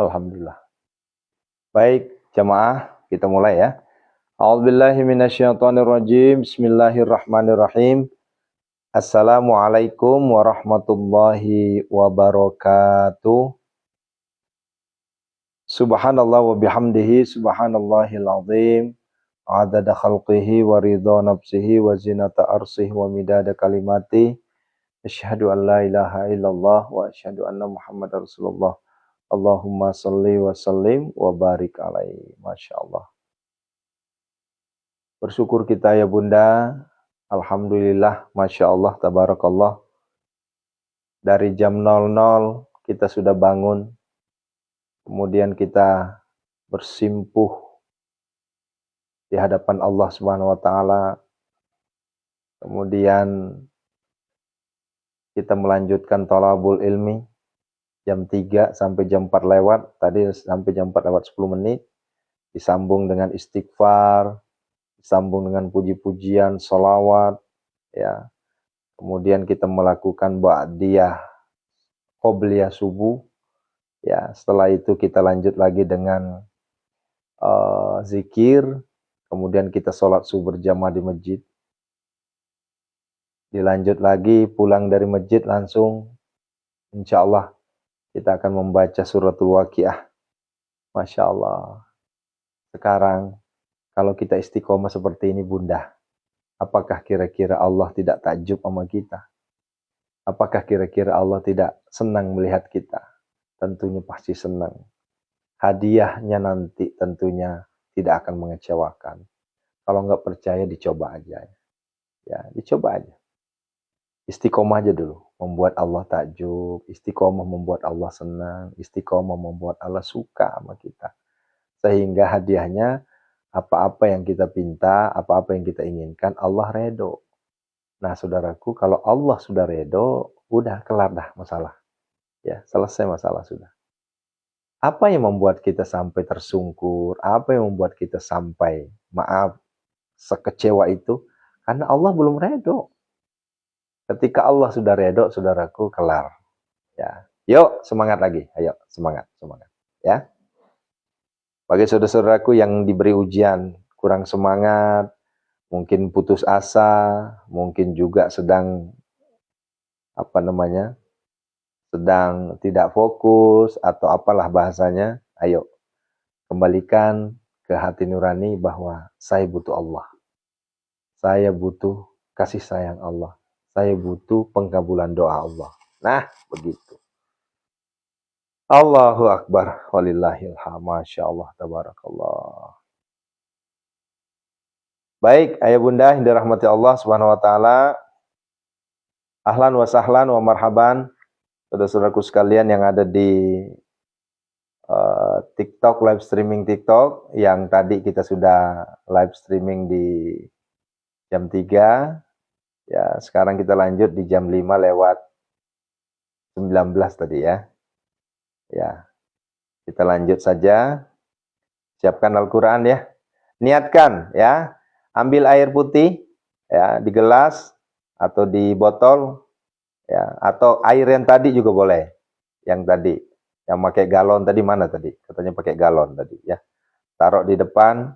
Alhamdulillah. Baik, jamaah, kita mulai ya. A'udzubillahi minasyaitonirrajim. Bismillahirrahmanirrahim. Assalamualaikum warahmatullahi wabarakatuh. Subhanallah wa bihamdihi subhanallahil azim. Adada khalqihi wa ridha nafsihi wa zinata arsihi wa midada kalimati. Asyhadu an la ilaha illallah wa asyhadu anna Muhammadar Rasulullah. Allahumma salli wa sallim wa barik alaihi. Masya Allah. Bersyukur kita ya Bunda. Alhamdulillah, Masya Allah, Tabarakallah. Dari jam 00 kita sudah bangun. Kemudian kita bersimpuh di hadapan Allah Subhanahu wa Ta'ala. Kemudian kita melanjutkan thalabul ilmi jam 3 sampai jam 4 lewat. Tadi sampai jam 4 lewat 10 menit. Disambung dengan istighfar, disambung dengan puji-pujian, sholawat, ya. Kemudian kita melakukan ba'diyah, qobliyah subuh, ya. Setelah itu kita lanjut lagi dengan zikir. Kemudian kita sholat subuh berjamaah di masjid. Dilanjut lagi, pulang dari masjid langsung, insya Allah kita akan membaca suratul Waqiah. Masya Allah. Sekarang, kalau kita istiqomah seperti ini Bunda, apakah kira-kira Allah tidak takjub sama kita? Apakah kira-kira Allah tidak senang melihat kita? Tentunya pasti senang. Hadiahnya nanti tentunya tidak akan mengecewakan. Kalau nggak percaya dicoba aja. Ya, dicoba aja. Istiqomah aja dulu. Membuat Allah takjub. Istiqomah membuat Allah senang. Istiqomah membuat Allah suka sama kita. Sehingga hadiahnya apa-apa yang kita pinta, apa-apa yang kita inginkan, Allah redho. Nah, saudaraku, kalau Allah sudah redho, udah kelar dah masalah. Ya, selesai masalah sudah. Apa yang membuat kita sampai tersungkur? Apa yang membuat kita sampai, maaf, sekecewa itu? Karena Allah belum redho. Ketika Allah sudah redho, saudaraku, kelar. Ya, yuk semangat lagi. Ayo, semangat, semangat. Ya. Bagi saudara-saudaraku yang diberi ujian, kurang semangat, mungkin putus asa, mungkin juga sedang sedang tidak fokus atau apalah bahasanya, ayo kembalikan ke hati nurani bahwa saya butuh Allah. Saya butuh kasih sayang Allah. Saya butuh pengkabulan doa Allah. Nah, begitu. Allahu Akbar, walillahilham, Masya Allah, tabarakallah. Baik, ayah bunda yang dirahmati Allah Subhanahu wa Ta'ala. Ahlan wa sahlan wa marhaban, saudara-saudaraku sekalian yang ada di TikTok, live streaming TikTok, yang tadi kita sudah live streaming di jam 3. Ya, sekarang kita lanjut di jam 5 lewat 19 tadi ya. Ya, kita lanjut saja. Siapkan Al-Quran ya. Niatkan ya. Ambil air putih ya di gelas atau di botol ya, atau air yang tadi juga boleh. Yang tadi, yang pakai galon tadi mana tadi? Katanya pakai galon tadi ya. Taruh di depan.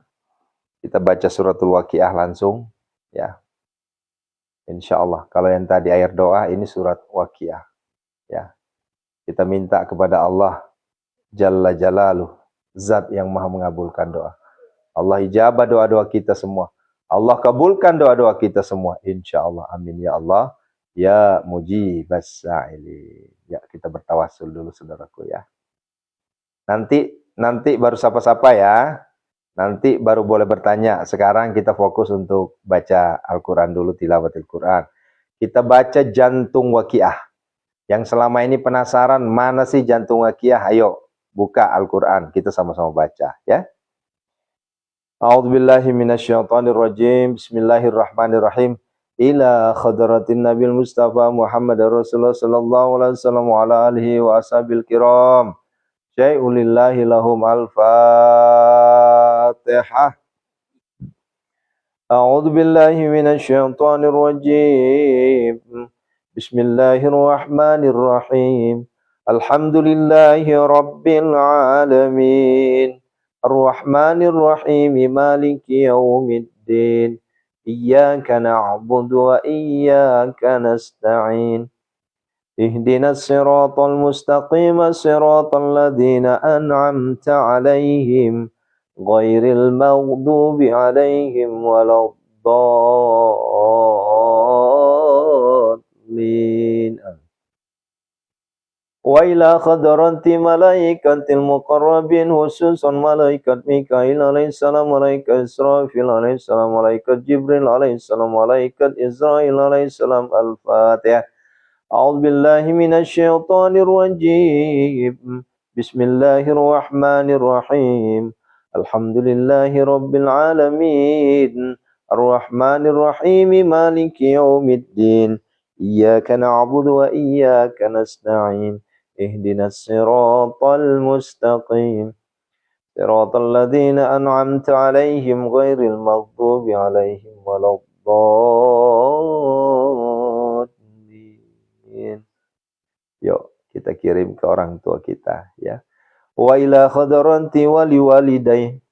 Kita baca suratul Waqiah langsung ya. Insya Allah. Kalau yang tadi air doa, ini surat Waqiah ya. Kita minta kepada Allah Jalla Jalaluh, Zat yang maha mengabulkan doa. Allah ijabah doa-doa kita semua. Allah kabulkan doa-doa kita semua. Insya Allah. Amin ya Allah. Ya mujibas sa'ili. Ya, kita bertawassul dulu saudaraku ya. Nanti baru sapa-sapa ya. Nanti baru boleh bertanya. Sekarang kita fokus untuk baca Al-Quran dulu, tilawatil Quran. Kita baca jantung Waqiah. Yang selama ini penasaran, mana sih jantung Waqiah? Ayo, buka Al-Quran. Kita sama-sama baca ya. A'udzubillahi minasyaitonirrajim. Bismillahirrahmanirrahim. Ila khadratin Nabil Mustafa Muhammad Rasulullah sallallahu alaihi wasallam wa ala alihi wa ashabil kiram. Syai'ulillahi lahum al-Fatihah. A'udzubillahi minasyaitonirrajim. Bismillahirrahmanirrahim. Alhamdulillahi Rabbil Alamin. Ar-Rahmanir Rahim. Maliki yaumiddin. Iyyaka na'budu wa iyyaka nasta'in. Ihdinas siratal mustaqim, siratal ladzina an'amta 'alaihim ghairil maghdubi 'alaihim waladdallin. Wa ila khadrati malaikatil muqarrabin, khususan malaikat Mikail alaihissalam, malaikat Israfil alaihissalam, malaikat Jibril alaihissalam, malaikat Israil alaihissalam. Al-Fatihah. A'udzu billahi minasy syaithanir rajim. Bismillahirrahmanirrahim. Alhamdulillahi rabbil alamin. Ar-Rahmanir Rahim. Maliki yaumiddin. Iyyaka na'budu wa iyyaka nasta'in. Ihdinas siratal mustaqim. Siratal ladzina an'amta 'alaihim ghairil maghdubi 'alaihim waladdallin. Yuk kita kirim ke orang tua kita ya. Wa ila khadrati wali walidayhi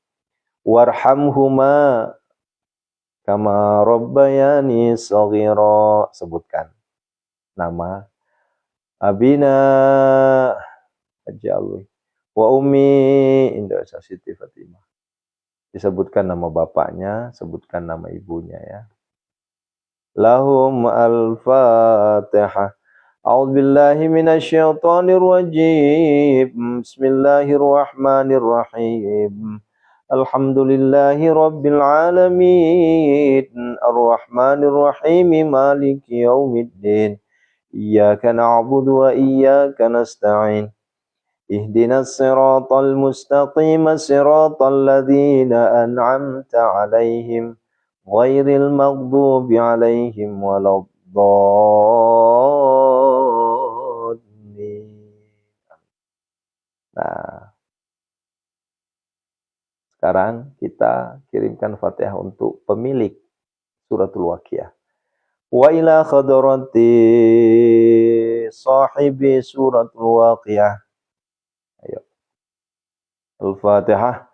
warhamhuma kama rabbayani shaghira. Sebutkan nama abina Haji Alwi wa ummi Indonesia Siti Fatimah. Disebutkan nama bapaknya, sebutkan nama ibunya ya. Lahum al-Fatihah. A'udzu billahi minasy syaithanir rajim. Bismillahirrahmanirrahim. Alhamdulillahi rabbil alamin. Ar-Rahmanir Rahim. Maliki yaumiddin. Iyyaka na'budu wa iyyaka nasta'in. Ihdinas siratal mustaqim, siratal ladzina an'amta 'alaihim ghairil maghdubi 'alaihim waladdallin. Nah, sekarang kita kirimkan Fatihah untuk pemilik suratul Waqiah. Wa ila khadrati sahibi suratul Waqiah. Ayo. Al-Fatihah.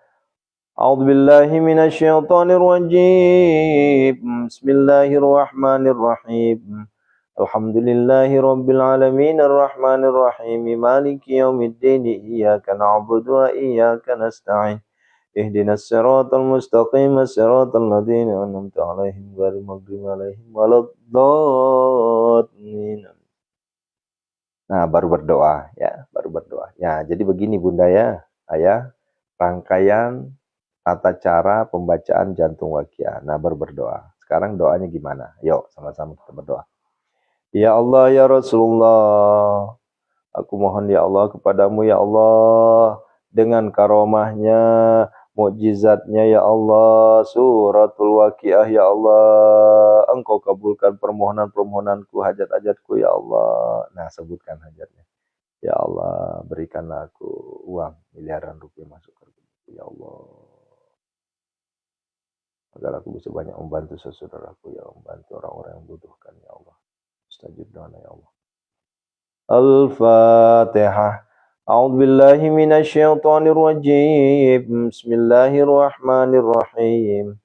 A'udzu billahi minasy syaithanir rajim. Bismillahirrahmanirrahim. Alhamdulillahi rabbil alamin, arrahmanir rahim, maliki yaumiddin. Iyyaka na'budu wa iyyaka nasta'in. Ihdinas siratal mustaqim, siratal ladzina an'amta 'alaihim ghairil maghdubi 'alaihim waladdallin. Nah, baru berdoa ya, baru berdoa. Ya, jadi begini Bunda ya, Ayah, rangkaian tata cara pembacaan jantung Waqiah. Nah, baru berdoa. Sekarang doanya gimana? Yuk, sama-sama kita berdoa. Ya Allah, ya Rasulullah, aku mohon ya Allah kepadamu ya Allah, dengan karomahnya, mukjizatnya ya Allah, suratul Waqiah ya Allah, Engkau kabulkan permohonan-permohonanku, hajat-hajatku ya Allah. Nah, sebutkan hajatnya. Ya Allah, berikanlah aku uang miliaran rupiah masuk ke rekening ya Allah, agar aku bisa banyak membantu saudaraku ya, membantu orang-orang yang membutuhkan ya Allah. Mustajib doa ya Allah. Al-Fatihah. A'udzu billahi minasy syaithanir rajim. Bismillahirrahmanirrahim.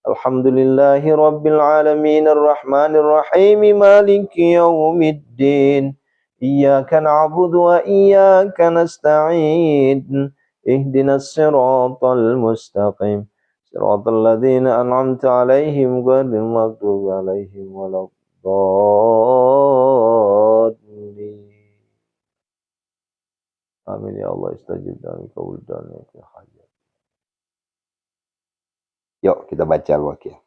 Alhamdulillahi rabbil alamin, arrahmanir rahim, maliki yaumiddin. Iyyaka na'budu wa iyyaka nasta'in. Ihdinas siratal mustaqim. Siratal ladzina an'amta 'alaihim ghairil maghdubi 'alaihim waladdallin. Amin ya Allah, istajib dan kabul dan ya hajat. Yuk kita baca Al-Waqiah.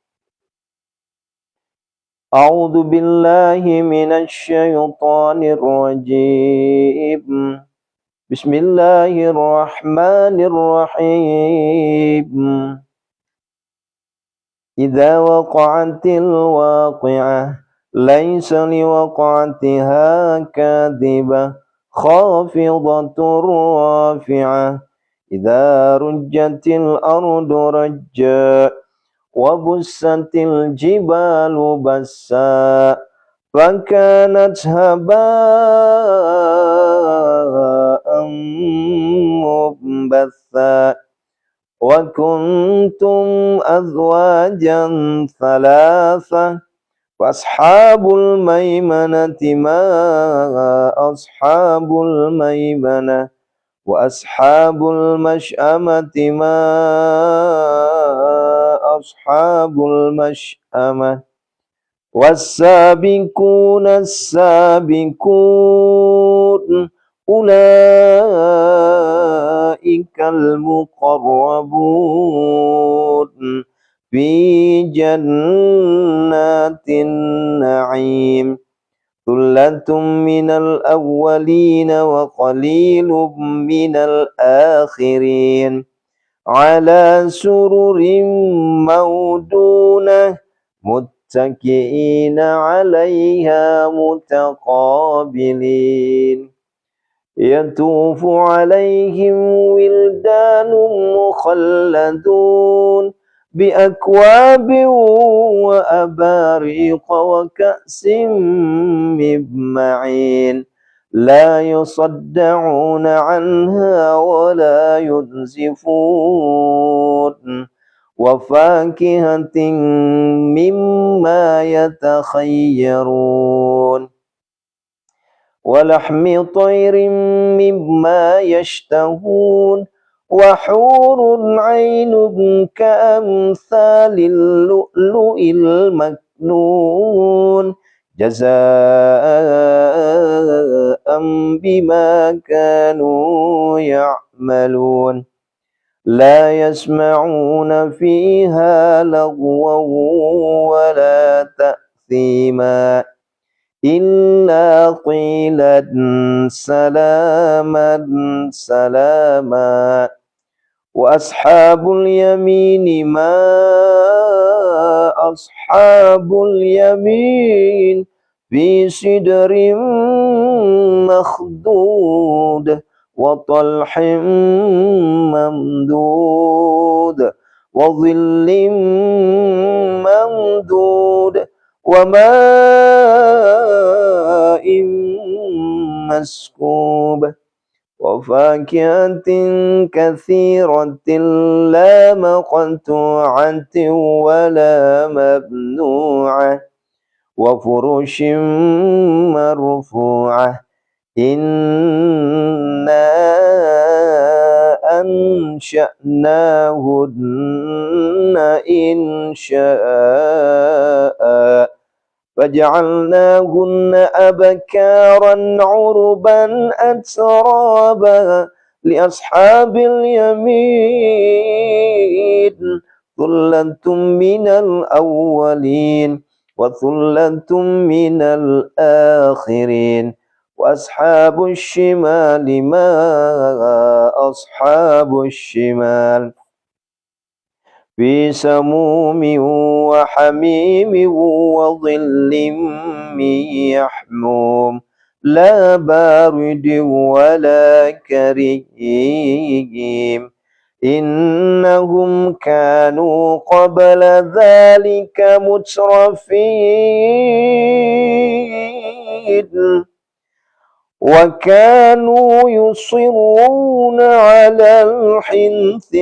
A'udzu billahi minasy syaithanir rajim. Bismillahirrahmanirrahim. Idza waqa'atil waqi'ah laisa liwaqa'atiha kadhibah khafidatur rafi'ah. Idza rujjatil ardu rajja wa bussatil jibalu bassa fakanat haba'an مبثا وكنتم أزواجا ثلاثة فأصحاب الميمنة ما أصحاب الميمنة وأصحاب المشأمة ما أصحاب المشأمة والسابقون السابقون أولئك المقربون في جنات النعيم ثلة من الأولين وقليل من الآخرين على سرر موضونة متكئين عليها متقابلين يطوف عليهم ولدان مخلدون بأكواب وأباريق وكأس من معين لا يصدعون عنها ولا ينزفون وفاكهة مما يتخيرون ولحم طير مما يشتهون وحور عين كأمثال اللؤلؤ المكنون جزاء بما كانوا يعملون لا يسمعون فيها لغوا ولا تأثيما إلا قيلا سلاما سلاما وأصحاب اليمين ما أصحاب اليمين في سدر مخضود وطلح ممدود وظل ممدود وماء مسكوب وفاكهة كثيرة لا مقطوعة ولا ممنوعة وفرش مرفوعة إنا أنشأناهن إنشاء فجعلناهن أبكارا عربا أترابا لأصحاب اليمين ثلة من الأولين وثلة من الآخرين وأصحاب الشمال ما أصحاب الشمال في سموم وحميم وظل من يحموم لا بارد ولا كريم إنهم كانوا قبل ذلك مترفين وكانوا يصرون على الحنث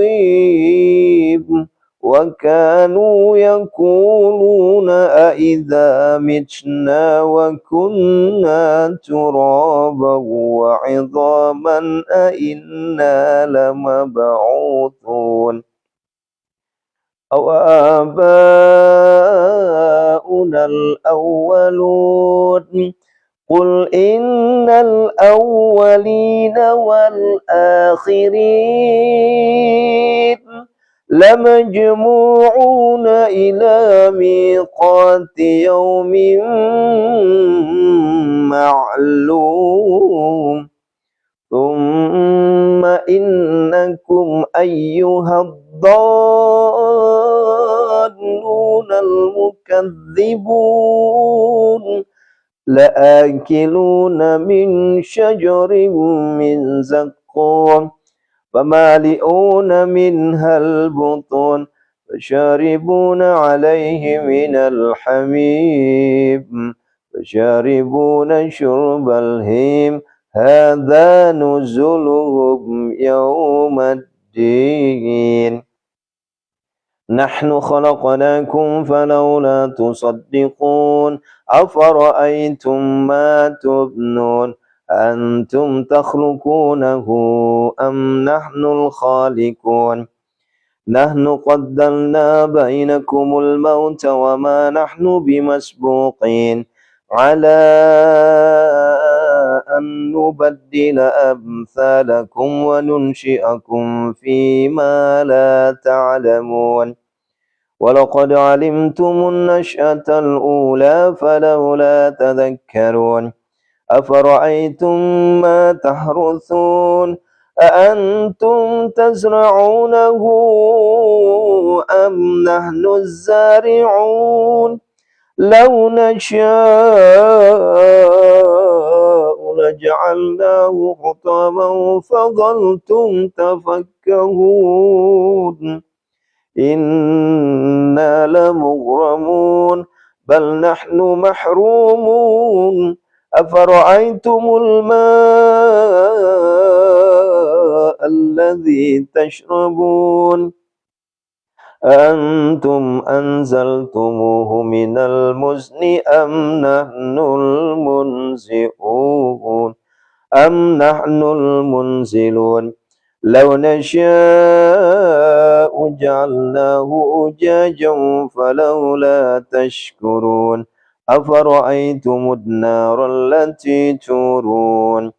العظيم وكانوا يقولون أئذا متنا وكنا ترابا وعظاما أئنا لمبعوثون أو آباؤنا الأولون قل إن الأولين والآخرين لمجموعون إلى ميقات يوم معلوم ثم إنكم أيها الضالون المكذبون لآكلون من شجر من زقوم فمالئون منها البطون فشاربون عليه من الحميم فشاربون شرب الهيم هذا نزلهم يوم الدين نحن خلقناكم فلولا تصدقون أفرأيتم ما تبنون أنتم تخلقونه أم نحن الخالقون نحن قدرنا بينكم الموت وما نحن بمسبوقين على أن نبدل أمثالكم وننشئكم فيما لا تعلمون ولقد علمتم النشأة الأولى فلولا تذكرون أفرأيتم ما تحرثون أأنتم تزرعونه أم نحن الزارعون لو نشاء لجعلناه حطاما فظلتم تفكهون إنا لمغرمون بل نحن محرومون أفرأيتم الماء الذي تشربون أنتم أنزلتموه من المزن أم نحن المنزلون لو نشاء جعلناه أجاجا فلولا تشكرون أفرأيتم النار التي تورون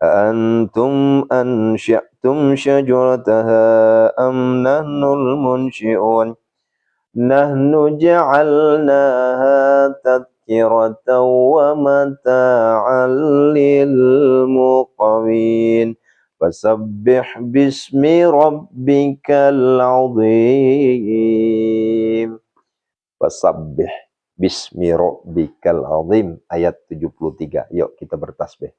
أأنتم أنشأتم شجرتها أم نحن المنشئون نحن جعلناها تذكرة ومتاعا للمقوين فسبح باسم ربك العظيم Fasabbih bismi rabbikal azim ayat 73. Yuk kita bertasbih.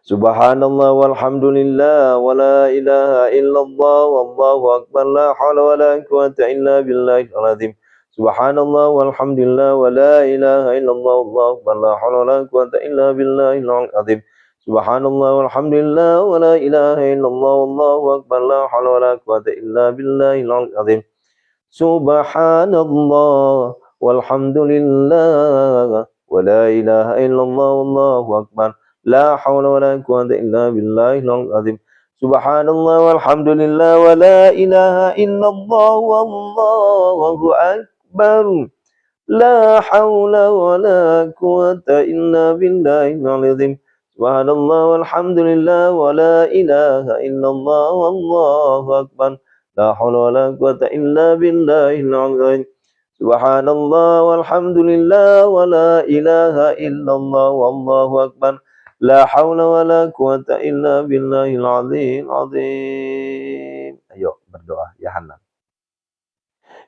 Subhanallah walhamdulillah wa la ilaha illallah wallahu akbar la hawla wa la quwwata illa billahil azim. Subhanallah walhamdulillah wa la ilaha illallah wallahu akbar la hawla wa la quwwata illa billahil azim. Subhanallah walhamdulillah wa la ilaha illallah wallahu akbar la hawla wa la quwwata illa billahil azim. Subhanallah walhamdulillah wa la ilaha illallah wallahu akbar la hawla wa la quwwata illa billahil azim. Subhanallah walhamdulillah wa la ilaha illallah wallahu akbar la hawla wa la quwwata illa billahil azim. Subhanallah walhamdulillah wa la ilaha illallah wallahu akbar la haula wa la quwwata illa billahil azim. Subhanallah walhamdulillah wa la ilaha illallah wallahu akbar. La haula wa la quwwata illa billahil azim. Ayo berdoa ya Hanan.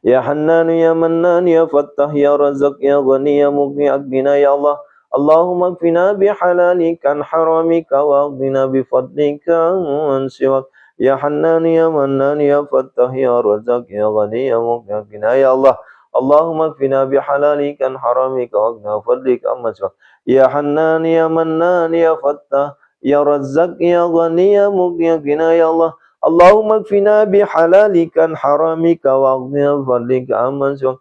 Ya Hannan ya Mannan ya Fattah ya Razak ya Ghani ya Mughni aghnina ya Allah. Allahumma kfina bihalalika an haramika wa aghnina bifadlika an siwak. Ya Hannan ya Mannan ya Fattah ya Razak ya Ghani ya Mughni ya Allah. Allahumma kfina bihalalika an haramika wa aghnina bifadlika amman siwak. Ya Hannan ya Mannan ya Fattah ya Razak ya Ghani ya Mughni ya Allah. Allahumma kfina bihalalika an haramika wa aghnina bifadlika amman siwak.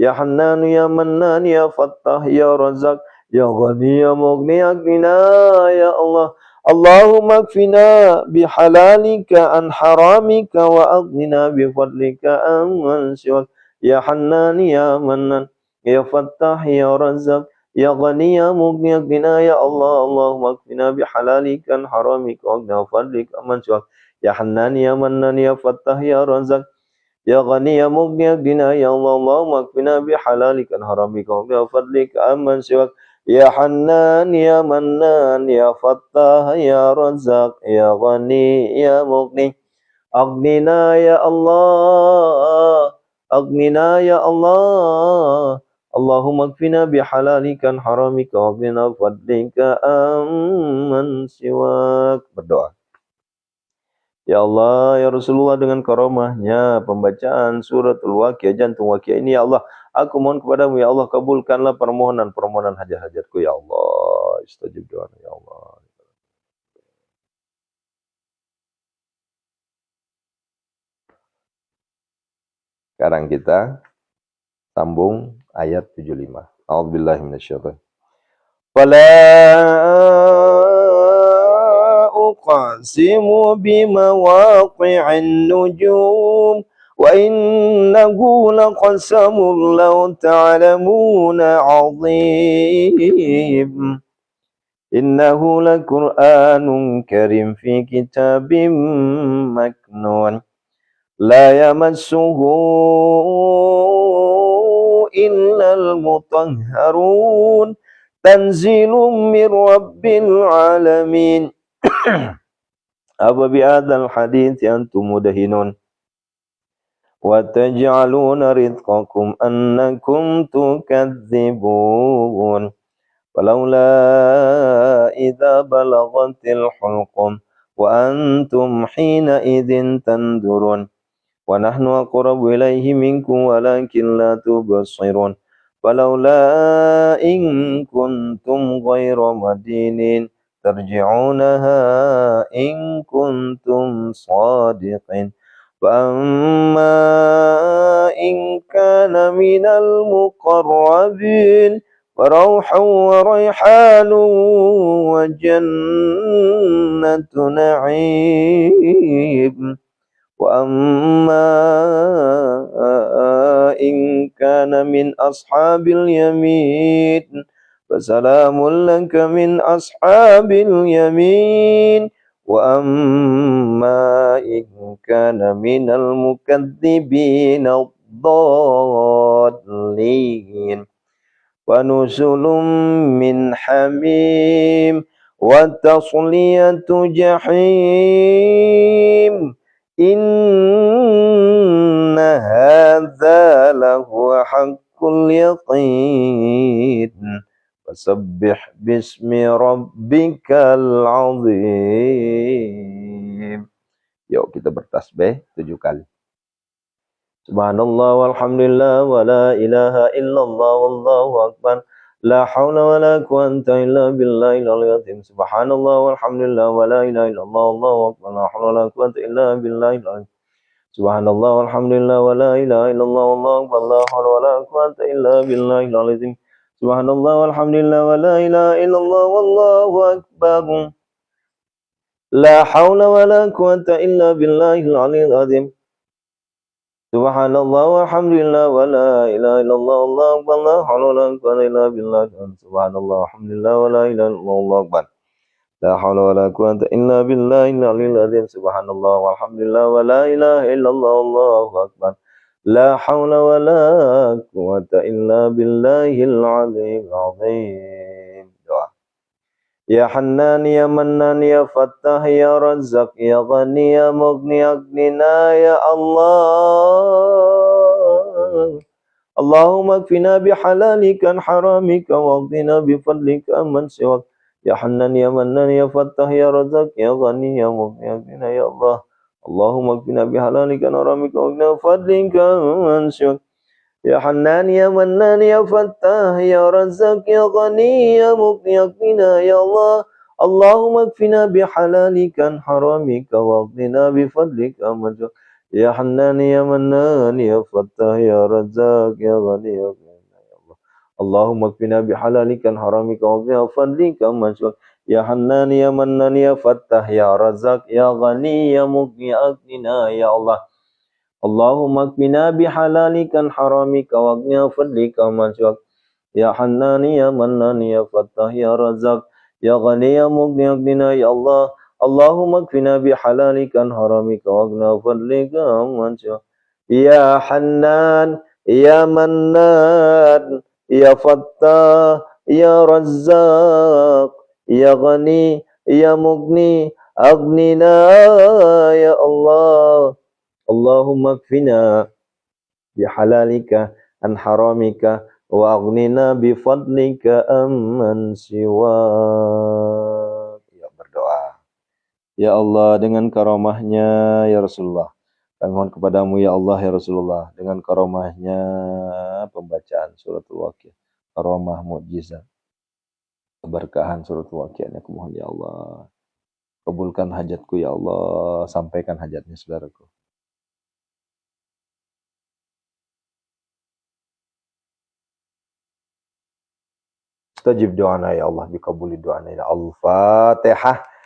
Ya Hannan ya Mannan ya Fattah ya Razak ya Ghani ya Mughni ya Allah. Allahumma kfina bihalalika an haramika wa aghnina bifadlika amman siwak. Ya Hannan ya Mannan ya Fattah ya Razak ya Ghani ya Mughni ya Allah. Allahumma kfina bihalalika an haramika wa aghnina bifadlika amman siwak. Ya Hannan ya Mannan ya Fattah ya Razak ya Ghani ya Mughni ya Allah. Allahumma kfina bihalalika an haramika wa aghnina bifadlika amman siwak. Ya Hannan ya Mannan ya Fattah ya Razak ya Ghani ya Mughni aghnina ya Allah. Aghnina ya Allah. Allahumma kfina bihalalika an haramika wa aghnina bifadlika amman siwak. Berdoa. Ya Allah, ya Rasulullah dengan karamahnya pembacaan suratul Waqiah, jantung Waqiah ini ya Allah, Aku mohon kepadamu ya Allah, kabulkanlah permohonan-permohonan hajat-hajatku ya Allah. Istajib doa ya Allah. Sekarang kita sambung ayat 75. A'udzubillahi minasyaitonir. Fala uqsimu bimawaqi'in nujum wa innahu laqasamun law ta'lamuna 'azim. Innahu laqur'anun karim fi kitabim maknun la yamassuhu illal mutahharun tanzilum mir rabbil alamin. Apa bi'adzal hadits antum mudahinun wa taj'aluna rizqakum annakum tukadzibun walaula idza balaghatil hulqum wa antum hina idzin tandurun wa nahnu aqrabu ilaihi minkum walakin la tubsirun falaula in kuntum ghayra madinin tarji'unaha in kuntum shadiqin fa amma in kana minal muqarrabin farauhun wa raihanun wa jannatu na'im وأما إن كان من أصحاب اليمين فسلام لك من أصحاب اليمين وأما إن كان من المكذبين الضالين فنزل من حميم وتصلية جحيم Inna hadza lahu haqqul yaqin fasabbih bismi rabbikal azim. Yuk kita bertasbih 7 kali. Subhanallah walhamdulillah wa la ilaha illallah wallahu akbar. La haula wa la quwwata illa billahil aliyyil azim. Subhanallah walhamdulillah wa la ilaha illallah wallahu akbar. La haula wa la quwwata illa billahil aliyyil azim. Subhanallah walhamdulillah wa la ilaha illallah wallahu akbar. La haula wa la quwwata illa billahil aliyyil azim. Subhanallah walhamdulillah wa la ilaha illallah wallahu akbar. La haula wa la quwwata illa billahil aliyyil azim. Subhanallah walhamdulillah wa la ilaha illallah wallahu akbar. La haula wa la quwwata illa billah. Subhanallah walhamdulillah wa la ilaha illallah wallahu akbar. La haula wa la quwwata illa billahil aliyyil azim. Subhanallah walhamdulillah wa la ilaha illallah wallahu akbar. La haula wa la quwwata illa billahil aliyyil azim. Doa. Ya Hannan ya Mannan ya Fattah ya Razzaq ya Ghani ya Mughni aghnina ya Allah. Allahumma kfina bihalalika an haramika waghdina bifadlika amman siwak. Ya Hannan ya Mannan ya Fattah ya Razzaq ya Ghani ya Mughni aghnina ya Allah. Allahumma kfina bihalalika an haramika waghdina bifadlika amman siwak. Ya Hannan ya Mannan ya Fattah ya Razzaq ya Ghani ya Mughni aghnina ya Allah. Allahumma kfina bihalalika an haramika waghdina bifadlika amman siwak. Ya Hannan ya Mannan ya Fattah ya Razzaq ya Ghani ya Mughni ya Allah. Allahumma kfina bihalalika an haramika waghdina bifadlika amman siwak. Ya Hannan ya Mannan ya Fattah ya Razzaq ya Ghani ya Mughni aghnina ya Allah. Allahumma kfina bihalalika an haramika waghnina bifadlika amman siwak. Ya Hannan ya Mannan ya Fattah ya Razzaq ya Ghani ya Mughni aghnina ya Allah. Allahumma kfina bihalalika an haramika waghnina bifadlika amman siwak. Ya Hannan ya Mannan ya Fattah ya Razzaq ya Ghani ya Mughni aghnina ya Allah. Allahumma kfina bihalalika an haramika wa aghnina bifadlika amman siwak. Ya berdoa. Ya Allah dengan karamahnya ya Rasulullah, Kami mohon kepadamu ya Allah ya Rasulullah dengan karomahnya pembacaan suratul Waqiah, karomah mukjizat, keberkahan suratul Waqiah. Aku mohon ya Allah, kabulkan hajatku ya Allah, sampaikan hajatnya saudaraku. Istajib doana ya Allah, bikabuli doana ya Al-Fatihah.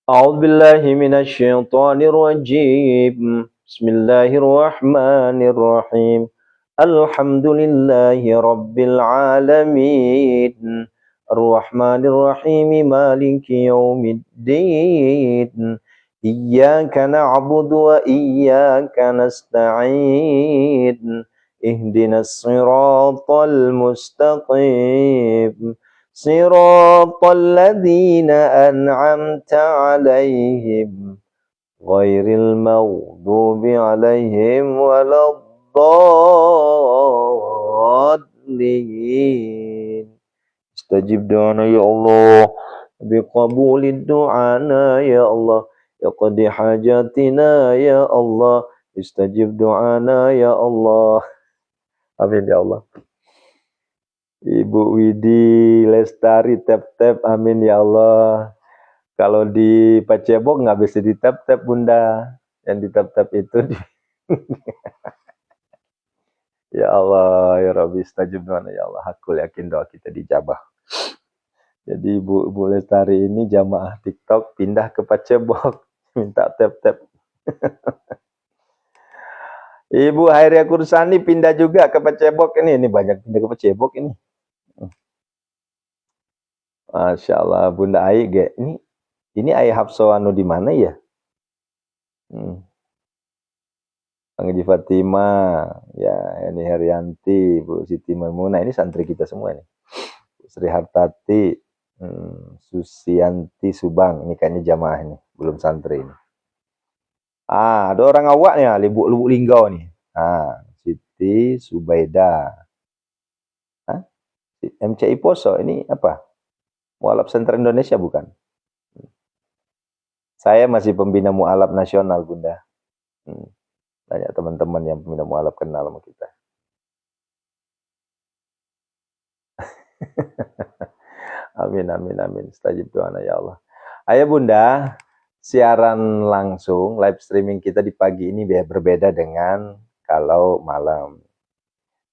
أعوذ بالله من الشيطان الرجيم بسم الله الرحمن الرحيم الحمد لله رب العالمين الرحمن الرحيم مالك يوم الدين إياك نعبد وإياك نستعين اهدنا الصراط المستقيم صراط الذين أنعمت عليهم غير المغضوب عليهم ولا الضالين استجب دعانا يا الله بقبول دعانا يا الله يقضي حاجاتنا يا الله استجب دعانا يا الله آمين يا الله. Ibu Widi Lestari tap-tap, amin ya Allah. Kalau di Pacebok nggak bisa di tap-tap Bunda, yang di tap-tap itu ya Allah ya Rabbi istajib doana ya Allah, hakul yakin doa kita dijabah. Jadi Ibu Lestari ini jamaah TikTok pindah ke Pacebok minta tap-tap. Ibu Hairia Kursani pindah juga ke Pacebok ini banyak pindah ke Pacebok ini. Masya Allah, Bunda Ai, ini Ai Hafso anu di mana ya? Bang Haji Fatima, ya ini Herianti, Bu Siti Maimunah, ini santri kita semua nih. Sri Hartati, Susianti Subang, ini kayaknya jamaah ini, belum santri ini. Ada orang awaknya, Lubuk Linggau nih. Siti Subaida. MCI Poso, ini apa? Mualaf Center Indonesia bukan? Saya masih pembina mualaf nasional, Bunda. Banyak teman-teman yang pembina mualaf kenal sama kita. Amin, amin, amin. Istajib doana ya Allah. Ayo Bunda, siaran langsung, live streaming kita di pagi ini berbeda dengan kalau malam.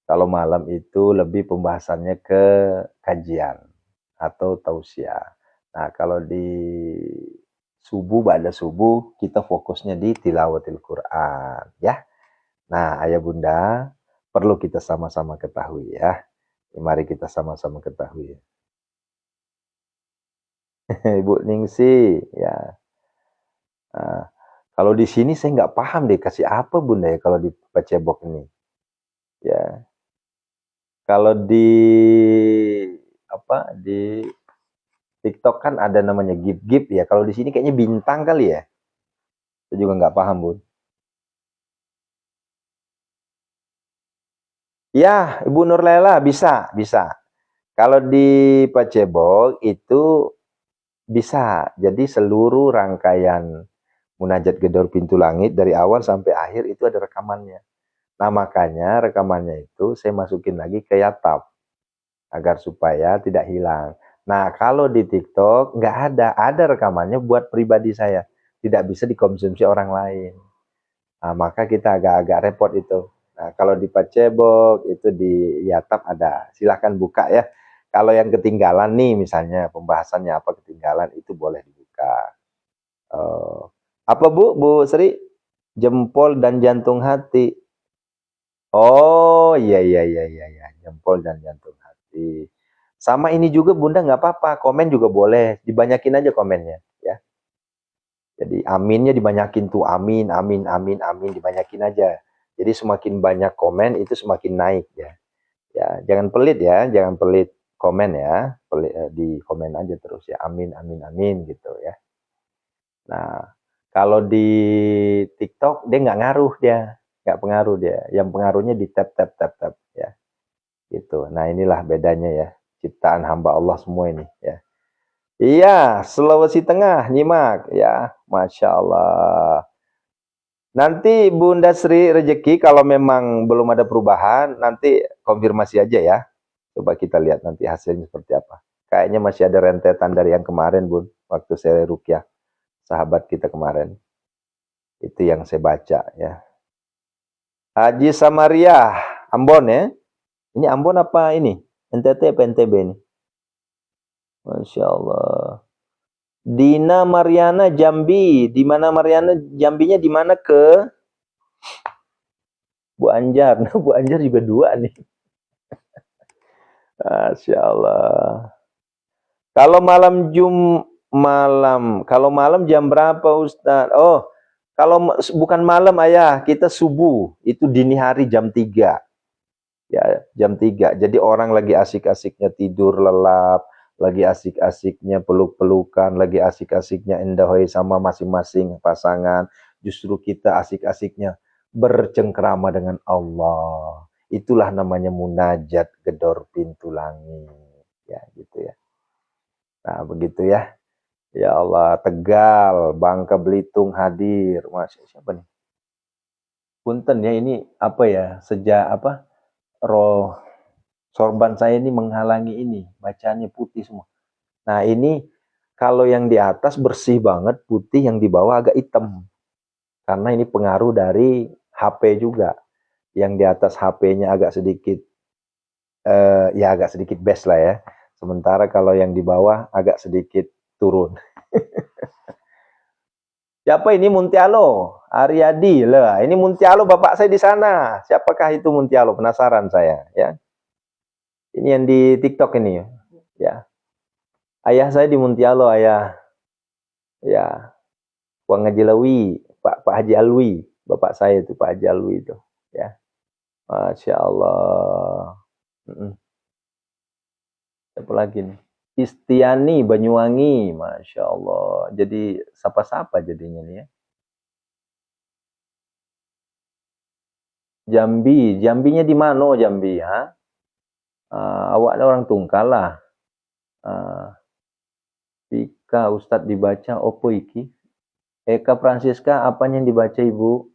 Kalau malam itu lebih pembahasannya ke kajian atau tausiah. Nah, kalau di subuh, ba'da subuh, kita fokusnya di tilawatil Quran, ya. Nah, ayah Bunda, perlu kita sama-sama ketahui ya. Mari kita sama-sama ketahui. Ibu Ningsi, ya. Nah, kalau di sini saya nggak paham deh kasih apa Bunda ya kalau di Pacebok ini. Ya. Kalau di TikTok kan ada namanya gip-gip ya. Kalau di sini kayaknya bintang kali ya. Saya juga nggak paham, Bun. Ya, Ibu Nurlela bisa. Kalau di Pacebok itu bisa. Jadi seluruh rangkaian Munajat Gedor Pintu Langit dari awal sampai akhir itu ada rekamannya. Nah, makanya rekamannya itu saya masukin lagi ke Yatab agar supaya tidak hilang. Nah, kalau di TikTok nggak ada rekamannya buat pribadi saya, tidak bisa dikonsumsi orang lain. Nah, maka kita agak-agak repot itu. Nah, kalau di Pacebok itu di Yatab ada, silahkan buka ya. Kalau yang ketinggalan nih misalnya pembahasannya apa ketinggalan itu boleh dibuka. Apa Bu Sri? Jempol dan jantung hati. Oh iya, jempol dan jantung hati. Sama ini juga Bunda nggak apa-apa, komen juga boleh, dibanyakin aja komennya ya. Jadi aminnya dibanyakin tuh, amin, dibanyakin aja. Jadi semakin banyak komen itu semakin naik ya. Ya, jangan pelit ya, jangan pelit komen ya, di komen aja terus ya, amin gitu ya. Nah, kalau di TikTok dia nggak ngaruh dia, nggak pengaruh dia. Yang pengaruhnya di tap ya. Gitu. Nah, inilah bedanya ya, ciptaan hamba Allah semua ini ya. Iya, Sulawesi Tengah nyimak ya, Masya Allah. Nanti Bunda Sri rezeki kalau memang belum ada perubahan, nanti konfirmasi aja ya. Coba kita lihat nanti hasilnya seperti apa. Kayaknya masih ada rentetan dari yang kemarin, Bun. Waktu saya rukyah sahabat kita kemarin. Itu yang saya baca ya. Haji Samaria, Ambon ya. Ini Ambon apa ini? NTT apa NTB ini? Masya Allah. Dina Mariana Jambi. Di mana Mariana Jambinya di mana ke? Bu Anjar. Nah, Bu Anjar juga dua nih. Masya Allah. Kalau malam jam berapa Ustaz? Oh, kalau bukan malam ayah, kita subuh. Itu dini hari jam 3. Ya, jam 3. Jadi orang lagi asik-asiknya tidur lelap, lagi asik-asiknya peluk-pelukan, lagi asik-asiknya endahoy sama masing-masing pasangan. Justru kita asik-asiknya bercengkrama dengan Allah. Itulah namanya munajat gedor pintu langit. Ya, gitu ya. Nah, begitu ya. Ya Allah, Tegal, Bangka Belitung hadir. Masya siapa nih? Punten ya, ini apa ya? Sejak apa? Roh sorban saya ini menghalangi ini. Bacanya putih semua. Nah, ini kalau yang di atas bersih banget, putih, yang di bawah agak hitam. Karena ini pengaruh dari HP juga. Yang di atas HP-nya agak sedikit ya agak sedikit best lah ya. Sementara kalau yang di bawah agak sedikit turun. Siapa ini Muntialo? Aryadi lah. Ini Muntialo bapak saya di sana. Siapakah itu Muntialo? Penasaran saya ya. Ini yang di TikTok ini ya. Ayah saya di Muntialo, ayah. Ya. Wang Haji Alwi, Pak Haji Alwi. Bapak saya itu Pak Haji Alwi itu ya. Masya Allah. Siapa lagi nih? Istiani Banyuwangi, Masya Allah. Jadi sapa-sapa jadinya nih ya. Jambi, Jambinya di mana Jambi ha? Awak orang Tungkal lah. Tika Ustadz dibaca opo iki? Eka Francisca apanya yang dibaca Ibu?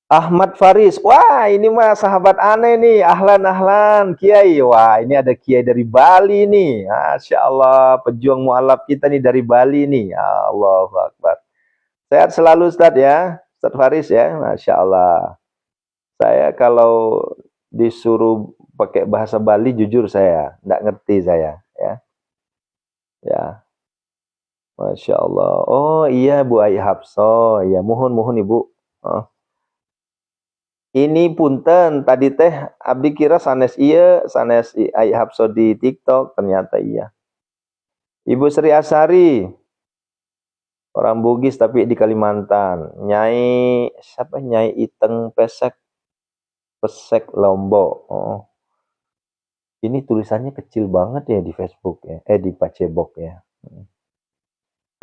Ahmad Faris. Wah, ini mah sahabat aneh nih. Ahlan ahlan Kiai. Wah, ini ada Kiai dari Bali nih. Masya Allah, pejuang mualaf kita nih dari Bali nih. Allahu Akbar. Sehat selalu Ustadz ya. Ustadz Faris ya. Masya Allah. Saya kalau disuruh pakai bahasa Bali jujur saya nggak ngerti saya ya. Ya. Masya Allah. Oh iya Bu Ai Hapso. Ya mohon Ibu. Oh. Ini punten tadi teh abdi kira sanes iya, sanes Ai Hapso di TikTok, ternyata iya. Ibu Sri Asari, orang Bugis tapi di Kalimantan. Nyai siapa? Nyai Iteng Pesek Lombok. Oh. Ini tulisannya kecil banget ya di Facebook ya, di Facebook ya.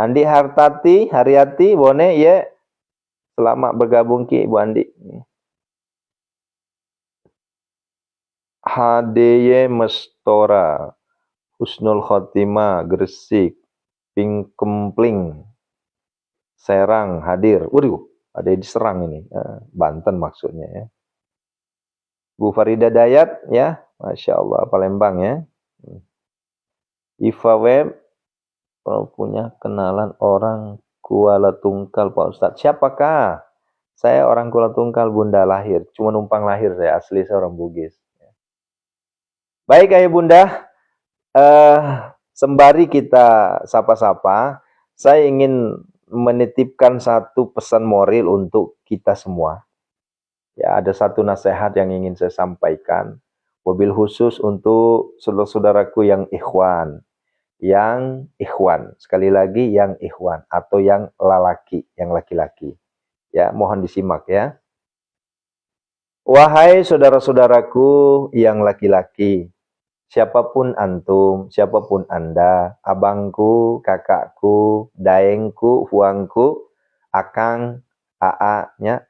Andi Haryati, Bone ya. Selamat bergabung Ki Ibu Andi. HDY Mestora, Husnul Khotimah, Gresik, Pingkempling, Serang hadir. Waduh, ada di Serang ini, Banten maksudnya ya. Bu Farida Dayat ya, Masya Allah, Palembang ya. Iva Web, punya kenalan orang Kuala Tungkal Pak Ustadz. Siapakah? Saya orang Kuala Tungkal, Bunda lahir. Cuma numpang lahir saya, asli saya orang Bugis. Baik ayah Bunda, sembari kita sapa-sapa, saya ingin menitipkan satu pesan moral untuk kita semua. Ya, ada satu nasihat yang ingin saya sampaikan, wabil khusus untuk saudara-saudaraku yang ikhwan. Sekali lagi yang ikhwan atau yang laki-laki. Ya, mohon disimak ya. Wahai saudara-saudaraku yang laki-laki, siapapun antum, siapapun Anda, abangku, kakakku, daengku, huangku, akang, aa-nya,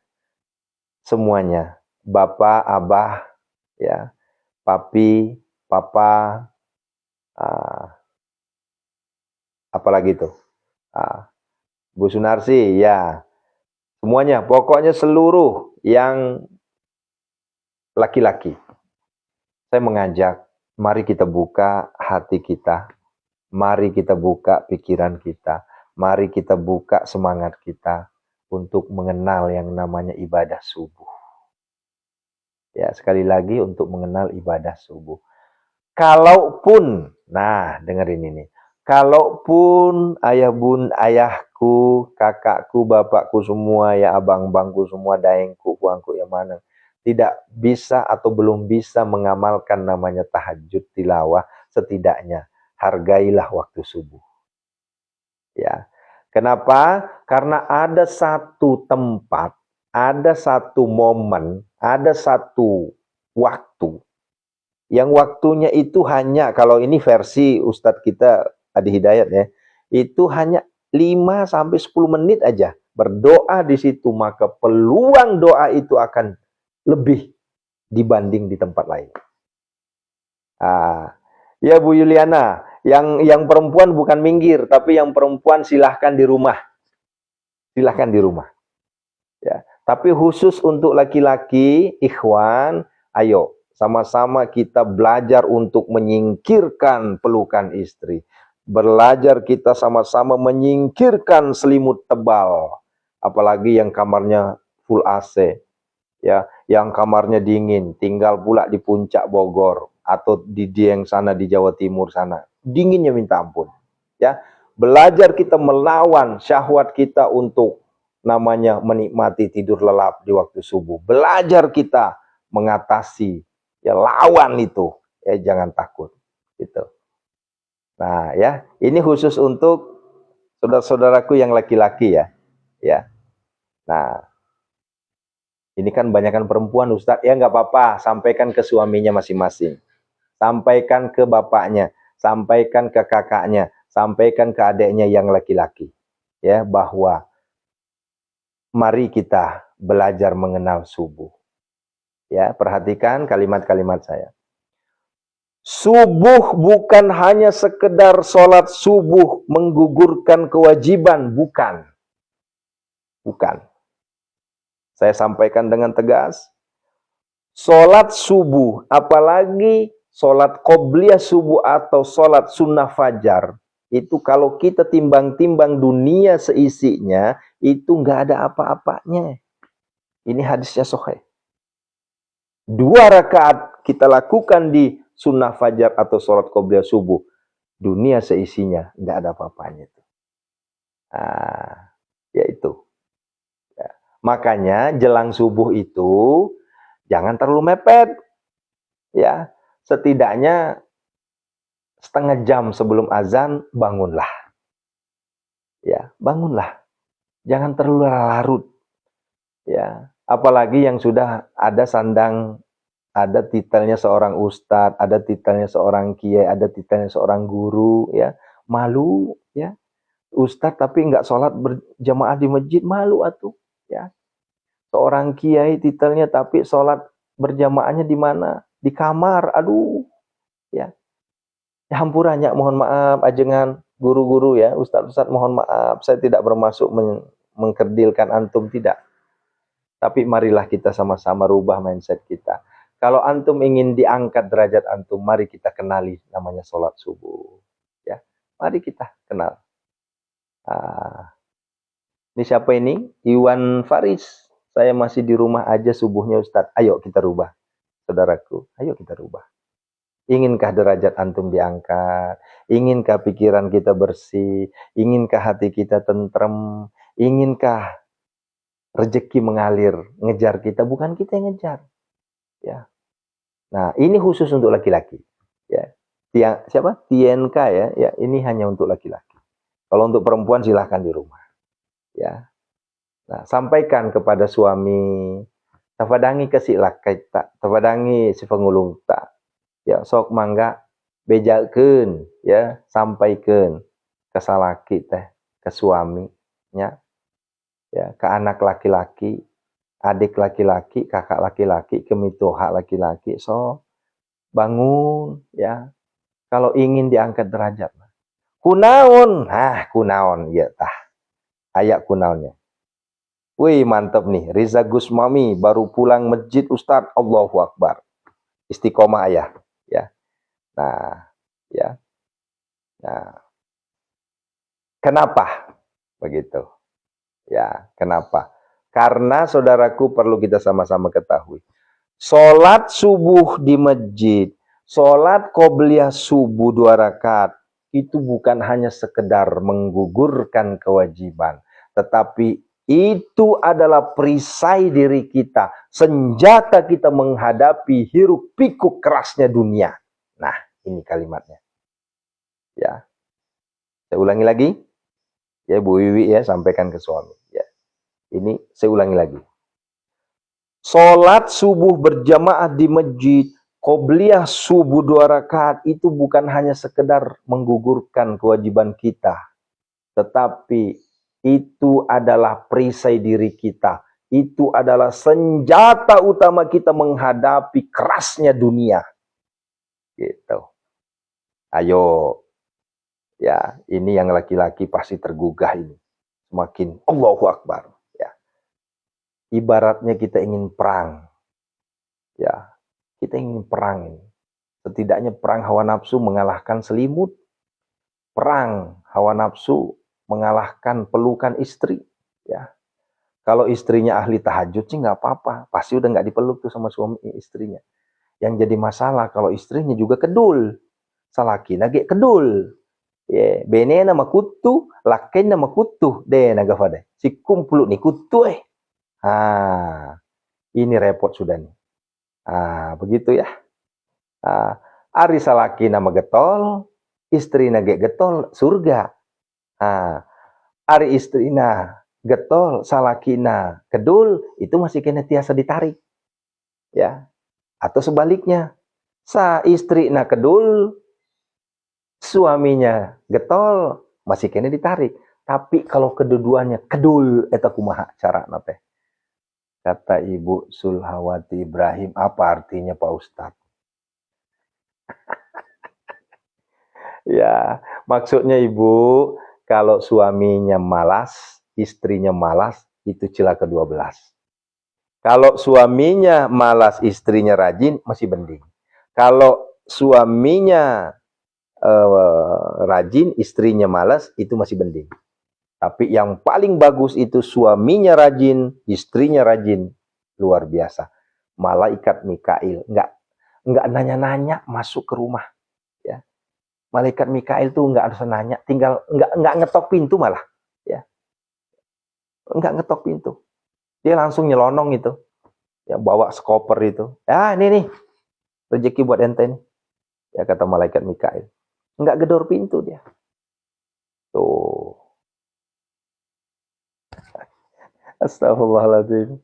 semuanya. Bapak, abah, ya, papi, papa, apalagi tuh. Bu Sunarsi, ya. Semuanya, pokoknya seluruh yang laki-laki. Saya mengajak, mari kita buka hati kita, mari kita buka pikiran kita, mari kita buka semangat kita untuk mengenal yang namanya ibadah subuh. Ya, sekali lagi untuk mengenal ibadah subuh. Kalaupun, nah dengerin ini, kalaupun ayah bun, ayahku, kakakku, bapakku semua, ya abang-abangku semua, daengku, kuangku yang mana, tidak bisa atau belum bisa mengamalkan namanya tahajud tilawah, setidaknya hargailah waktu subuh. Ya, kenapa? Karena ada satu tempat, ada satu momen, ada satu waktu yang waktunya itu hanya, kalau ini versi Ustadz kita Adi Hidayat ya, itu hanya 5-10 menit aja berdoa di situ, maka peluang doa itu akan lebih dibanding di tempat lain. Ya Bu Yuliana, yang perempuan bukan minggir, tapi yang perempuan silahkan di rumah. Silahkan di rumah. Ya. Tapi khusus untuk laki-laki, ikhwan, ayo sama-sama kita belajar untuk menyingkirkan pelukan istri. Belajar kita sama-sama menyingkirkan selimut tebal. Apalagi yang kamarnya full AC. Ya, yang kamarnya dingin, tinggal pula di puncak Bogor atau di Dieng sana di Jawa Timur sana. Dinginnya minta ampun. Ya, belajar kita melawan syahwat kita untuk namanya menikmati tidur lelap di waktu subuh. Belajar kita mengatasi, ya lawan itu. Ya jangan takut. Gitu. Nah, ya, ini khusus untuk saudara-saudaraku yang laki-laki ya. Ya. Nah, ini kan banyakkan perempuan Ustadz, ya nggak apa-apa, sampaikan ke suaminya masing-masing. Sampaikan ke bapaknya, sampaikan ke kakaknya, sampaikan ke adiknya yang laki-laki. Ya, bahwa mari kita belajar mengenal subuh. Ya, perhatikan kalimat-kalimat saya. Subuh bukan hanya sekedar sholat subuh menggugurkan kewajiban, bukan. Bukan. Saya sampaikan dengan tegas, sholat subuh, apalagi sholat qobliyah subuh atau sholat sunnah fajar, itu kalau kita timbang-timbang dunia seisinya, itu nggak ada apa-apanya. Ini hadisnya sahih. 2 rakaat kita lakukan di sunnah fajar atau sholat qobliyah subuh, dunia seisinya nggak ada apa-apanya. Nah, yaitu. Ya. Makanya jelang subuh itu jangan terlalu mepet. Ya, setidaknya setengah jam sebelum azan bangunlah. Ya, bangunlah. Jangan terlalu larut. Ya, apalagi yang sudah ada sandang, ada titelnya seorang ustadz, ada titelnya seorang kiai, ada titelnya seorang guru, ya. Malu, ya. Ustadz tapi nggak sholat berjamaah di masjid, malu atuh, ya. Seorang kiai titelnya tapi sholat berjamaahnya di mana? Di kamar, aduh, ya. Ya hampurannya, mohon maaf, ajengan guru-guru ya, ustadz-ustadz mohon maaf, saya tidak bermaksud mengkerdilkan antum, tidak. Tapi marilah kita sama-sama rubah mindset kita. Kalau antum ingin diangkat derajat antum, mari kita kenali namanya sholat subuh. Ya, mari kita kenal. Ini siapa ini? Iwan Faris. Saya masih di rumah aja subuhnya Ustadz. Ayo kita rubah, saudaraku. Ayo kita rubah. Inginkah derajat antum diangkat? Inginkah pikiran kita bersih? Inginkah hati kita tentrem? Inginkah rezeki mengalir, ngejar kita? Bukan kita yang ngejar. Ya. Nah, ini khusus untuk laki-laki. Ya. Siapa? TNK ya. Ya, ini hanya untuk laki-laki. Kalau untuk perempuan silahkan di rumah. Ya. Nah, sampaikan kepada suami, tafadangi kasih lakai tak, tafadangi si pengulung tak. Ya, sok mangga bejakeun ya, sampaikan ke salaki teh, ke suaminya. Ya, ke anak laki-laki, adik laki-laki, kakak laki-laki, ke mitoha laki-laki. So, bangun ya. Kalau ingin diangkat derajat. Kunaon, kunaon ya tah. Ayak kunaonnya. Wih, mantap nih. Riza Gusmami baru pulang masjid Ustadz. Allahu Akbar. Istiqomah ayah. Ya. Nah, ya. Nah, kenapa begitu? Ya, kenapa? Karena saudaraku perlu kita sama-sama ketahui. Sholat subuh di masjid, sholat qobliyah subuh 2 rakaat, itu bukan hanya sekedar menggugurkan kewajiban, tetapi itu adalah perisai diri kita, senjata kita menghadapi hiruk pikuk kerasnya dunia. Nah, ini kalimatnya. Ya, saya ulangi lagi. Ya, Bu Wiwi ya, sampaikan ke suami. Ya, ini saya ulangi lagi. Sholat subuh berjamaah di masjid, qobliyah subuh 2 rakaat itu bukan hanya sekedar menggugurkan kewajiban kita, tetapi itu adalah perisai diri kita. Itu adalah senjata utama kita menghadapi kerasnya dunia. Gitu. Ayo, ya, ini yang laki-laki pasti tergugah ini. Semakin Allahu Akbar. Ya. Ibaratnya kita ingin perang. Ya, kita ingin perang ini. Setidaknya perang hawa nafsu mengalahkan selimut. Perang hawa nafsu mengalahkan pelukan istri. Ya, kalau istrinya ahli tahajud sih nggak apa-apa. Pasti udah nggak dipeluk tuh sama suami istrinya. Yang jadi masalah kalau istrinya juga kedul. Salaki nage kedul. Ya, bene nama kutu, laken nama kutu. Deh naga fade. Si kumpul nih kutu ini repot sudah nih. Begitu ya. Ari salaki nama getol, istri nage getol, surga. Ari istrina getol, salakina kedul, itu masih kena tiasa ditarik. Ya. Atau sebaliknya, sa istri na kedul, suaminya getol, masih kena ditarik. Tapi kalau kedua-duanya kedul, eta kumaha cara nate. Kata Ibu Sulhawati Ibrahim, apa artinya Pak Ustadz? Ya, maksudnya Ibu, kalau suaminya malas, istrinya malas, itu celaka 12. Kalau suaminya malas, istrinya rajin, masih mending. Kalau suaminya rajin, istrinya malas, itu masih mending. Tapi yang paling bagus itu suaminya rajin, istrinya rajin. Luar biasa. Malaikat Mikail, nggak nanya-nanya masuk ke rumah. Ya. Malaikat Mikail tuh nggak harus nanya, tinggal nggak ngetok pintu malah. Ya. Nggak ngetok pintu. Dia langsung nyelonong itu. Ya, bawa skoper itu. Ini nih, rezeki buat ente nih. Ya, kata malaikat Mikail. Nggak gedor pintu dia. Tuh. Astagfirullahaladzim.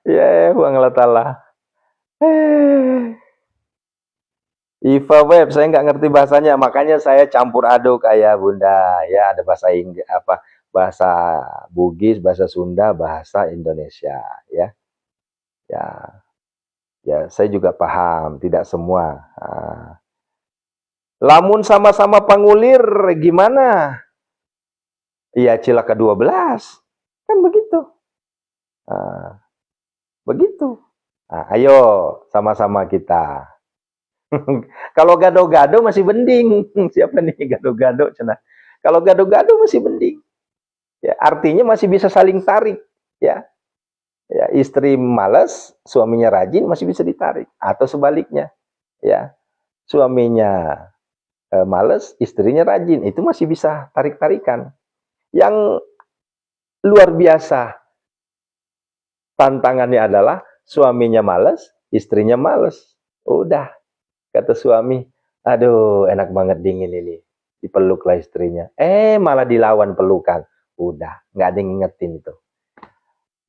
Ya, Allah Ta'ala. Iva Web, saya nggak ngerti bahasanya, makanya saya campur aduk kayak Bunda. Ya, ada bahasa Inggris, bahasa Bugis, bahasa Sunda, bahasa Indonesia. Ya, ya, saya juga paham, tidak semua. Lamun sama-sama pangulir, gimana? Iya, cilaka 12. Kan begitu. Begitu. Ayo, sama-sama kita. Kalau gado-gado masih mending. Siapa nih gado-gado? Kalau gado-gado masih mending. Ya, artinya masih bisa saling tarik. Ya, ya, istri malas, suaminya rajin, masih bisa ditarik. Atau sebaliknya. Ya, suaminya malas, istrinya rajin. Itu masih bisa tarik-tarikan. Yang luar biasa tantangannya adalah suaminya malas, istrinya malas. Udah. Kata suami, aduh enak banget dingin ini. Dipeluklah istrinya. Malah dilawan pelukan. Udah, nggak ada yang ngingetin itu.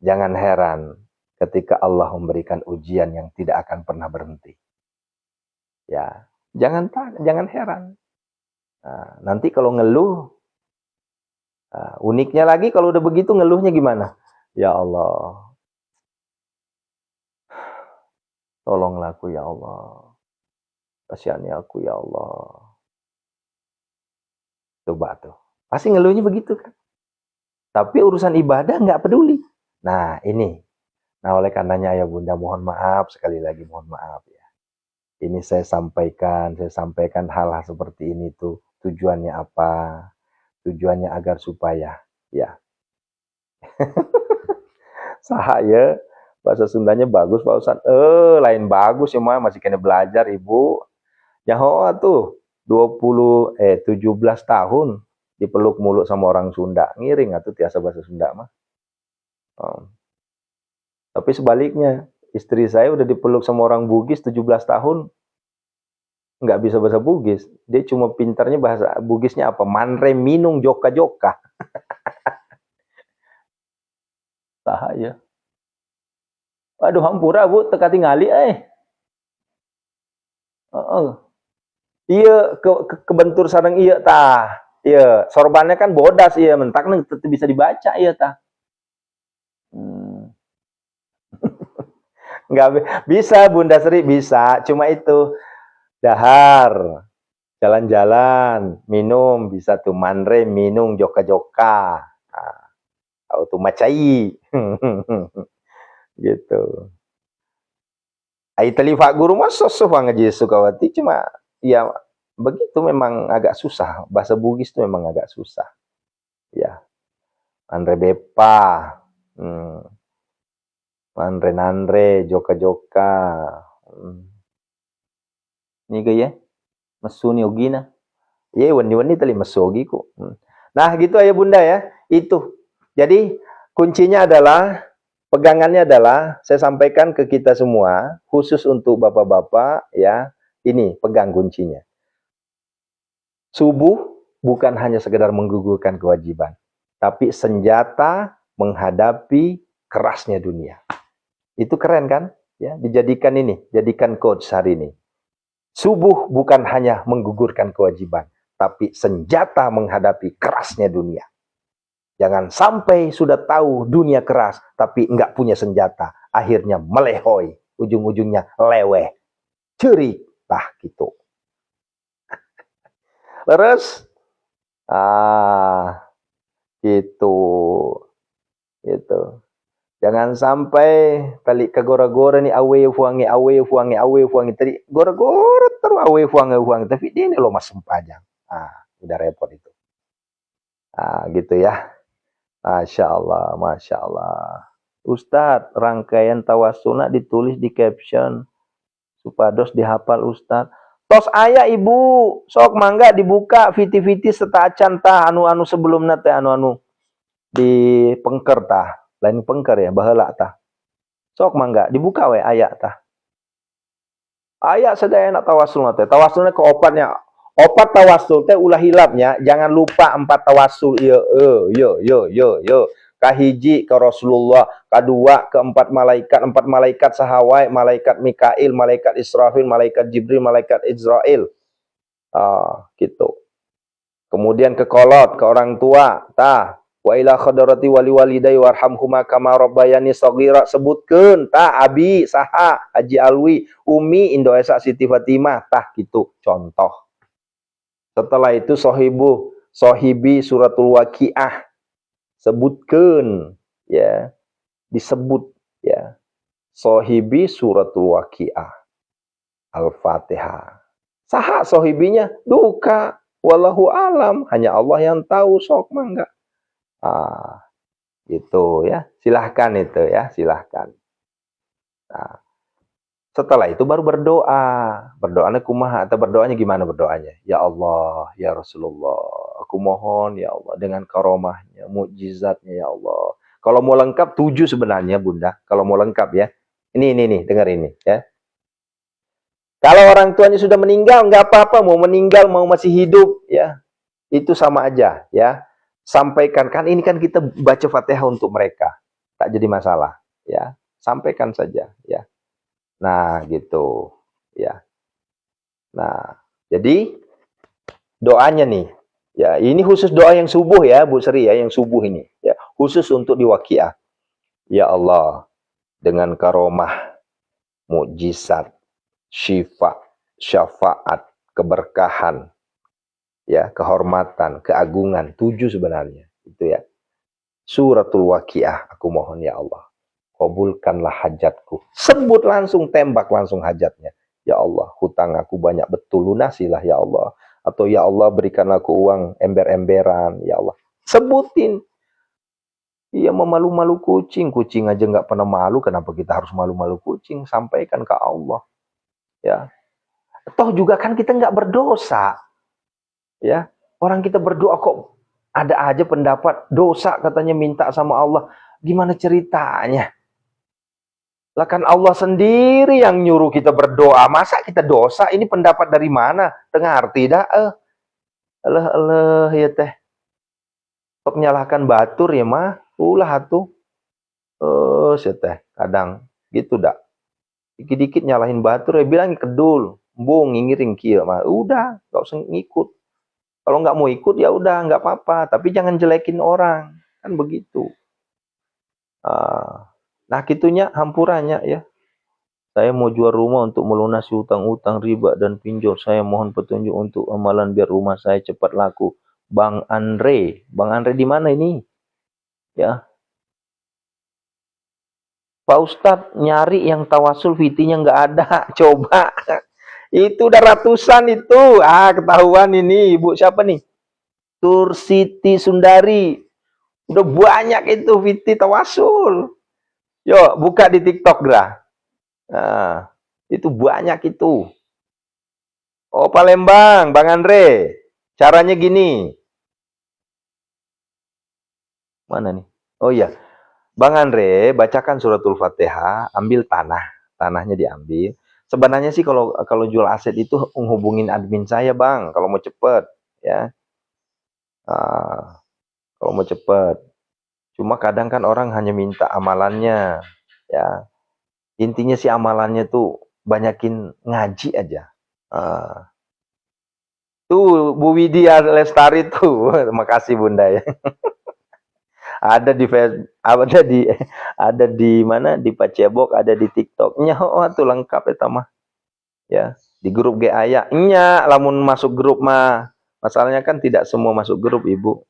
Jangan heran ketika Allah memberikan ujian yang tidak akan pernah berhenti. Ya, jangan heran. Nanti kalau ngeluh, uniknya lagi kalau udah begitu ngeluhnya gimana? Ya Allah, tolonglah aku ya Allah. Kasihani aku ya Allah. Coba tuh. Pasti ngeluhnya begitu kan. Tapi urusan ibadah nggak peduli. Nah, ini. Nah, oleh karenanya ya Bunda, mohon maaf, sekali lagi mohon maaf ya. Ini saya sampaikan hal-hal seperti ini tuh tujuannya apa? Tujuannya agar supaya ya saya bahasa Sundanya bagus Pak Ustadz. Lain bagus ya masih kena belajar Ibu. Nyaho tuh 17 tahun dipeluk mulut sama orang Sunda. Ngiring atuh tiasa bahasa Sunda mah. Oh. Tapi sebaliknya, istri saya udah dipeluk sama orang Bugis 17 tahun, nggak bisa bahasa Bugis. Dia cuma pintarnya bahasa Bugisnya apa? Manre minung joka-joka. Sahaya. Aduh hampura Bu, teka tingali Iya kebentur sareng iya tah. Iya, sorbannya kan bodas iya, mentak tetep bisa dibaca iya tah. Nggak bisa Bunda Sri bisa, cuma itu dahar, jalan-jalan, minum bisa tuh manre minum joka-joka. Nah, atau macai. Gitu. Ai tali Pak Guru mah sosoh ngaji Sukawati cuma ya begitu memang agak susah. Bahasa Bugis itu memang agak susah. Ya. Andre bepa. Manre nandre, joka-joka. Ini ya. Mesuni ogina. Iya, wani-wani tali mesogi kok. Nah, gitu ya Bunda ya. Itu. Jadi kuncinya adalah pegangannya adalah saya sampaikan ke kita semua, khusus untuk bapak-bapak ya. Ini pegang kuncinya. Subuh bukan hanya sekedar menggugurkan kewajiban, tapi senjata menghadapi kerasnya dunia. Itu keren kan? Ya, dijadikan ini, jadikan quotes hari ini. Subuh bukan hanya menggugurkan kewajiban, tapi senjata menghadapi kerasnya dunia. Jangan sampai sudah tahu dunia keras, tapi nggak punya senjata. Akhirnya melehoi, ujung-ujungnya leweh. Cerik, gitu. Terus, gitu. Gitu. Jangan sampai tali kegora-gora nih awe fuangi tadi gora-gora terus awe fuangi tapi dia ini loh mas sempajang. Udah repot itu. Gitu ya. Masya Allah, Masya Allah. Ustadz, rangkaian tawasulna ditulis di caption supados dihafal Ustadz. Tos ayah ibu, sok mangga dibuka viti-viti setacan tah anu-anu sebelumnya teh anu-anu di pengker tah. Lain pengker ya, baheula tah. Sok mangga dibuka we aya tah. Aya sadaya nak tawasul teh. Tawasulna ke opatnya. Opat tawasul teh ulah hilapnya, jangan lupa 4 tawasul yo. Kahiji ke Rasulullah, kedua ke 4 malaikat sahawai, malaikat Mikail, malaikat Israfil, malaikat Jibril, malaikat Israel. Gitu. Kemudian ke kolot, ke orang tua, wa ila khadarati wali walidai warhamhuma kama rabbayani shaghira, sebutkeun abi saha Haji Alwi, Umi Indoesa Siti Fatimah gitu contoh. Setelah itu sohibi suratul waqiah, sebutkeun ya, disebut ya, sohibi suratul waqiah, Al-Fatihah. Saha sohibinya? Duka, wallahu alam, hanya Allah yang tahu, sok mangga. Gitu ya, silahkan itu ya, silahkan. Nah, setelah itu baru berdoa. Berdoanya kumaha atau berdoanya gimana berdoanya? Ya Allah, ya Rasulullah, aku mohon ya Allah dengan karomahnya, mukjizatnya ya Allah. Kalau mau lengkap 7 sebenarnya Bunda. Kalau mau lengkap ya. Ini dengar ini ya. Kalau orang tuanya sudah meninggal nggak apa-apa, mau meninggal mau masih hidup ya. Itu sama aja ya. Sampaikan, kan ini kan kita baca Fatihah untuk mereka. Tak jadi masalah ya. Sampaikan saja ya. Nah, gitu. Ya. Nah, jadi doanya nih. Ya, ini khusus doa yang subuh ya, Bu Sri ya, yang subuh ini. Ya, khusus untuk di Waqiah. Ya Allah, dengan karomah, mukjizat, syafaat, keberkahan, ya, kehormatan, keagungan, 7 sebenarnya. Itu ya. Suratul Waqiah, aku mohon ya Allah, kabulkanlah hajatku. Sebut langsung, tembak langsung hajatnya. Ya Allah, hutang aku banyak betul, lunasilah ya Allah. Atau ya Allah, berikan aku uang ember-emberan, ya Allah. Sebutin. Iya, memalu-malu kucing. Kucing aja nggak pernah malu, kenapa kita harus malu-malu kucing? Sampaikan ke Allah. Ya. Toh juga kan kita nggak berdosa. Ya. Orang kita berdoa kok ada aja pendapat dosa katanya minta sama Allah. Gimana ceritanya? Lah kan Allah sendiri yang nyuruh kita berdoa. Masa kita dosa? Ini pendapat dari mana? Tengah arti dah. Ya teh. Tok nyalahkan batur ya mah. Ulah tuh. Ya teh. Kadang gitu dah. Dikit-dikit nyalahin batur ya bilang kedul. Bung ngiring kia mah. Udah, gak usah ngikut. Kalau nggak mau ikut ya udah nggak apa-apa. Tapi jangan jelekin orang. Kan begitu. Nah gitunya hampurannya ya. Saya mau jual rumah untuk melunasi hutang-hutang riba dan pinjol. Saya mohon petunjuk untuk amalan biar rumah saya cepat laku. Bang Andre. Bang Andre di mana ini? Ya. Pak Ustadz nyari yang tawasul fitinya nggak ada. Coba. Itu udah ratusan itu. Ketahuan ini. Ibu siapa nih? Tur Siti Sundari. Udah banyak itu fiti tawasul. Yuk buka di TikTok dah. Nah, itu banyak itu. Oh, Palembang, Bang Andre. Caranya gini. Mana nih? Oh iya. Bang Andre, bacakan suratul Fatihah, ambil tanah. Tanahnya diambil. Sebenarnya sih kalau jual aset itu menghubungin admin saya, Bang, kalau mau cepet, ya. Kalau mau cepet. Cuma kadang kan orang hanya minta amalannya, ya. Intinya sih amalannya tuh banyakin ngaji aja. Tuh Bu Widya Lestari tuh, makasih Bunda ya. Ada di ada di mana di Pacebok, ada di TikToknya. Oh tuh lengkap ya mah. Ya, di grup GA ya. Nya lamun masuk grup mah. Masalahnya kan tidak semua masuk grup, Ibu.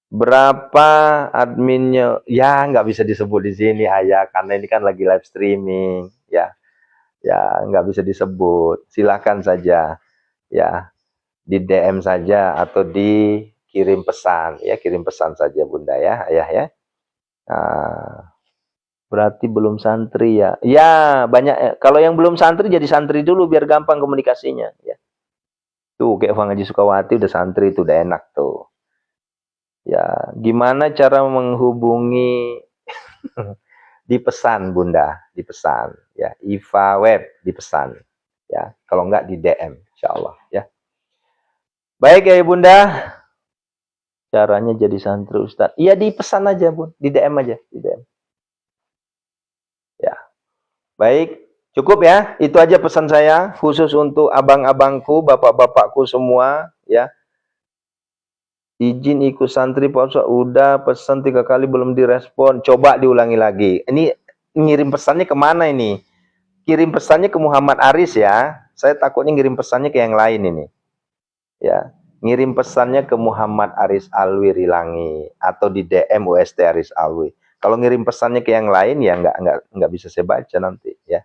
Berapa adminnya? Ya, nggak bisa disebut di sini, Ayah, karena ini kan lagi live streaming, ya. Ya, nggak bisa disebut. Silakan saja, ya. Di DM saja atau dikirim pesan, ya, kirim pesan saja Bunda ya, Ayah ya. Nah, berarti belum santri ya. Ya, banyak. Kalau yang belum santri jadi santri dulu biar gampang komunikasinya, ya. Tuh, kayak Bang Haji Sukawati udah santri tuh, udah enak tuh. Ya, gimana cara menghubungi di pesan Bunda, di pesan ya. Iva Web di pesan. Ya, kalau enggak di DM insyaallah ya. Baik ya Bunda. Caranya jadi santri Ustaz. Iya di pesan aja, Bun. Di DM aja, di DM. Ya. Baik, cukup ya. Itu aja pesan saya khusus untuk abang-abangku, bapak-bapakku semua ya. Izin ikut santri Pak Ustaz. Udah pesan 3 kali belum direspon. Coba diulangi lagi. Ini ngirim pesannya kemana ini? Kirim pesannya ke Muhammad Aris ya. Saya takutnya ngirim pesannya ke yang lain ini. Ya. Ngirim pesannya ke Muhammad Aris Alwi Rilangi atau di DM UST Aris Alwi. Kalau ngirim pesannya ke yang lain ya nggak bisa saya baca nanti ya.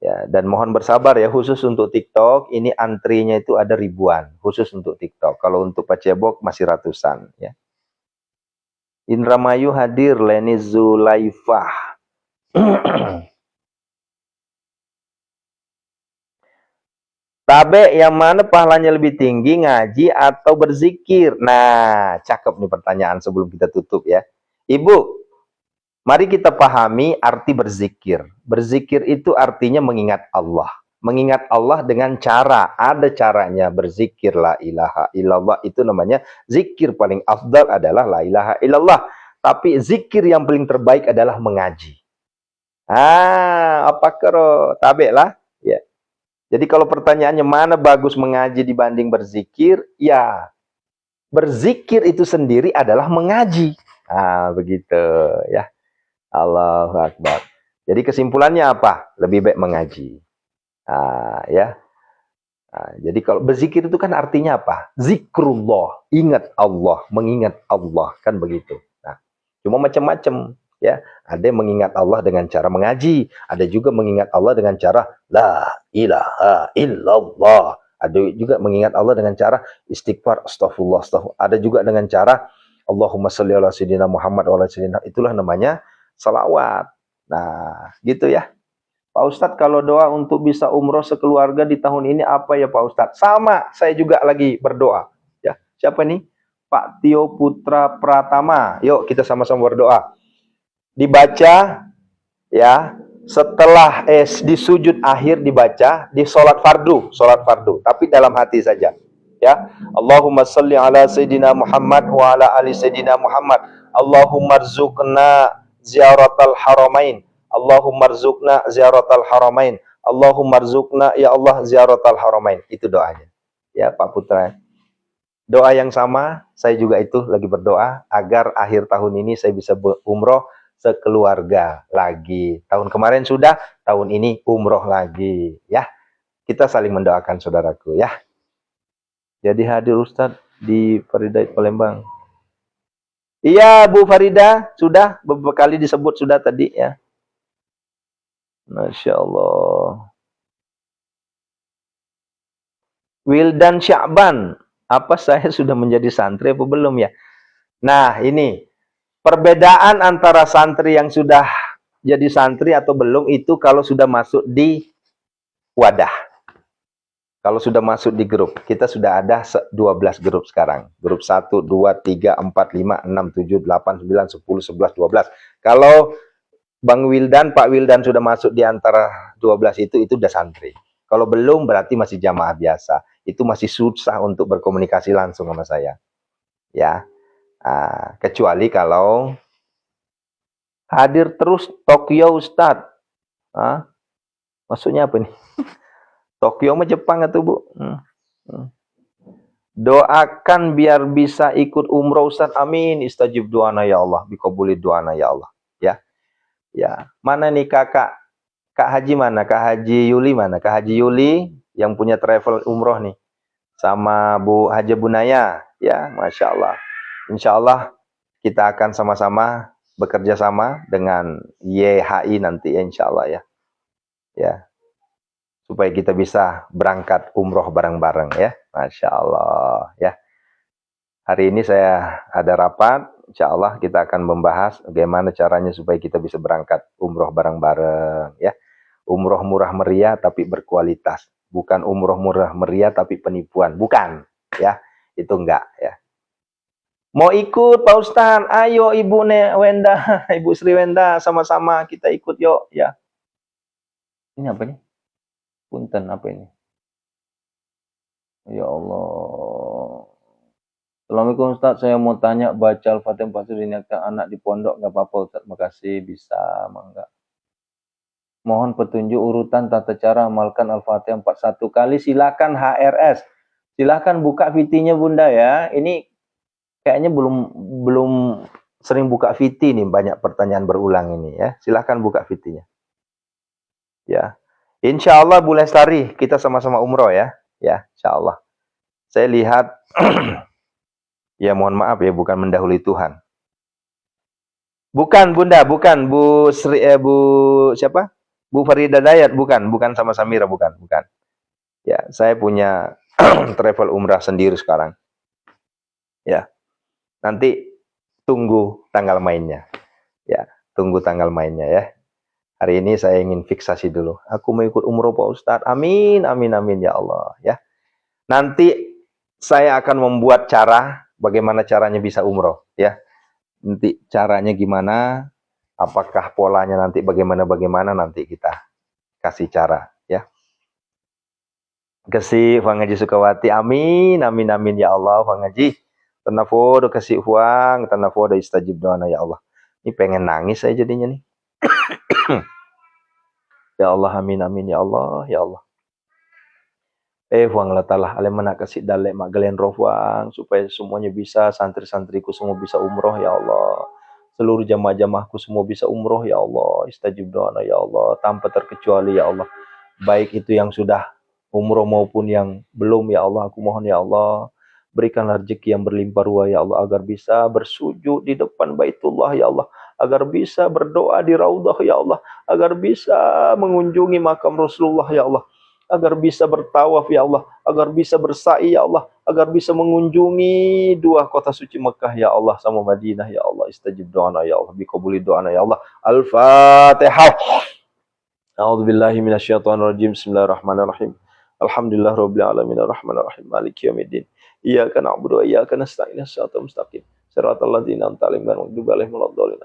Ya, dan mohon bersabar ya, khusus untuk TikTok ini antrinya itu ada ribuan khusus untuk TikTok. Kalau untuk Pacebok masih ratusan ya. Indramayu hadir Leni Zulaifah. Tabe yang mana pahalanya lebih tinggi, ngaji atau berzikir? Nah, cakep nih pertanyaan sebelum kita tutup ya. Ibu, mari kita pahami arti berzikir. Berzikir itu artinya mengingat Allah. Mengingat Allah dengan cara, ada caranya berzikir la ilaha illallah, itu namanya zikir paling afdal adalah la ilaha illallah. Tapi zikir yang paling terbaik adalah mengaji. Apa kero? Tabe lah. Ya. Jadi kalau pertanyaannya mana bagus mengaji dibanding berzikir? Ya, berzikir itu sendiri adalah mengaji. Begitu ya. Allahu Akbar. Jadi kesimpulannya apa? Lebih baik mengaji. Ya. Jadi kalau berzikir itu kan artinya apa? Zikrullah, ingat Allah, mengingat Allah, kan begitu. Cuma macam-macam, ya. Ada yang mengingat Allah dengan cara mengaji, ada juga mengingat Allah dengan cara la ilaha illallah. Ada juga mengingat Allah dengan cara istighfar, astagfirullah, astagfirullah. Ada juga dengan cara Allahumma sholli ala sayyidina Muhammad wa ala sayyidina. Itulah namanya salawat. Nah, gitu ya. Pak Ustadz, kalau doa untuk bisa umroh sekeluarga di tahun ini apa ya Pak Ustadz? Sama, saya juga lagi berdoa. Ya, siapa nih? Pak Tio Putra Pratama. Yuk kita sama-sama berdoa. Dibaca ya, setelah di sujud akhir dibaca, di sholat fardu, tapi dalam hati saja. Ya, Allahumma salli ala Sayyidina Muhammad wa ala ali Sayyidina Muhammad. Allahumma rzuqna ziaratal haramain. Allahumma rzuqna ziaratal haramain. Allahumma rzuqna ya Allah ziaratal haramain. Itu doanya. Ya, Pak Putra. Doa yang sama, saya juga itu lagi berdoa agar akhir tahun ini saya bisa umroh sekeluarga lagi. Tahun kemarin sudah, tahun ini umroh lagi. Ya, kita saling mendoakan saudaraku ya. Jadi hadir Ustadz di Farida Palembang. Iya Bu Farida, sudah beberapa kali disebut sudah tadi ya. Masya Allah. Wildan Sya'ban, apa saya sudah menjadi santri apa belum ya? Nah ini, perbedaan antara santri yang sudah jadi santri atau belum itu kalau sudah masuk di wadah. Kalau sudah masuk di grup, kita sudah ada 12 grup sekarang. Grup 1, 2, 3, 4, 5, 6, 7, 8, 9, 10, 11, 12. Kalau Bang Wildan, Pak Wildan sudah masuk di antara 12 itu udah santri. Kalau belum berarti masih jamaah biasa. Itu masih susah untuk berkomunikasi langsung sama saya. Ya, kecuali kalau hadir terus Tokyo Ustadz. Maksudnya apa nih? Tokyo mah Jepang itu Bu. Doakan biar bisa ikut umroh Ustaz. Amin. Istajib doana ya Allah. Bikabuli doana ya Allah. Ya. Ya. Mana nih kakak? Kak Haji mana? Kak Haji Yuli mana? Kak Haji Yuli yang punya travel umroh nih. Sama Bu Haja Bunaya. Ya, Masya Allah. Insya Allah kita akan sama-sama bekerja sama dengan YHI nanti ya Insya Allah ya. Ya. Supaya kita bisa berangkat umroh bareng-bareng ya. Masya Allah ya. Hari ini saya ada rapat, insya Allah kita akan membahas bagaimana caranya supaya kita bisa berangkat umroh bareng-bareng ya. Umroh murah meriah tapi berkualitas. Bukan umroh murah meriah tapi penipuan. Bukan ya. Itu enggak ya. Mau ikut Pak Ustadz? Ayo Ibu Wenda, Ibu Sri Wenda, sama-sama kita ikut yuk ya. Ini apa nih? Punten apa ini? Ya Allah. Assalamualaikum Ustaz, saya mau tanya baca Al-Fatihah pas diniatkan anak di pondok nggak apa-apa Ustaz? Makasih, bisa, mangga. Mohon petunjuk urutan tata cara amalkan Al-Fatihah 41 kali. Silakan HRS. Silakan buka VT-nya Bunda ya. Ini kayaknya belum sering buka VT nih, banyak pertanyaan berulang ini ya. Silakan buka VT-nya. Ya. Insya Allah Bu Lestari, kita sama-sama umroh ya. Ya, insya Allah. Saya lihat, ya mohon maaf ya, bukan mendahului Tuhan. Bukan Bunda, bukan Bu Sri, Bu siapa? Bu Farida Dayat, bukan sama Samira, bukan. Ya, saya punya travel umrah sendiri sekarang. Ya, nanti tunggu tanggal mainnya. Ya, tunggu tanggal mainnya ya. Hari ini saya ingin fiksasi dulu. Aku mau ikut umroh Pak Ustadz. Amin, amin, amin ya Allah ya. Nanti saya akan membuat cara bagaimana caranya bisa umroh ya. Nanti caranya gimana? Apakah polanya nanti bagaimana nanti kita kasih cara ya. Kasih Bang Haji Sukawati. Amin, amin, amin ya Allah Bang Haji. Tanafodo kasih uang, tanafodo istajib doana ya Allah. Ini pengen nangis saya jadinya nih. Ya Allah, amin, amin ya Allah, ya Allah. Wang latalah alemana kasih dalek mak galen rohwang supaya semuanya bisa, santri-santriku semua bisa umroh ya Allah. Seluruh jamaah-jamaahku semua bisa umroh ya Allah. Istajib doana ya Allah, tanpa terkecuali ya Allah. Baik itu yang sudah umroh maupun yang belum ya Allah, aku mohon ya Allah. Berikanlah rezeki yang berlimpah ruah ya Allah, agar bisa bersujud di depan Baitullah ya Allah, agar bisa berdoa di Raudhah ya Allah, agar bisa mengunjungi makam Rasulullah ya Allah, agar bisa bertawaf ya Allah, agar bisa bersa'i ya Allah, agar bisa mengunjungi dua kota suci Mekah ya Allah sama Madinah ya Allah. Istajib doana ya Allah, biqabuli doana ya Allah. Al-Fatihah. A'udzubillahi minasyaitonirrajim. Bismillahirrahmanirrahim. Alhamdulillahirabbil alamin arrahmanirrahim maliki yaumiddin. Iyyaka na'budu wa iyyaka nasta'in ihdinas mustaqim. Shiratal ladzina an'amta 'alaihim ghairil maghdubi 'alaihim waladdallin.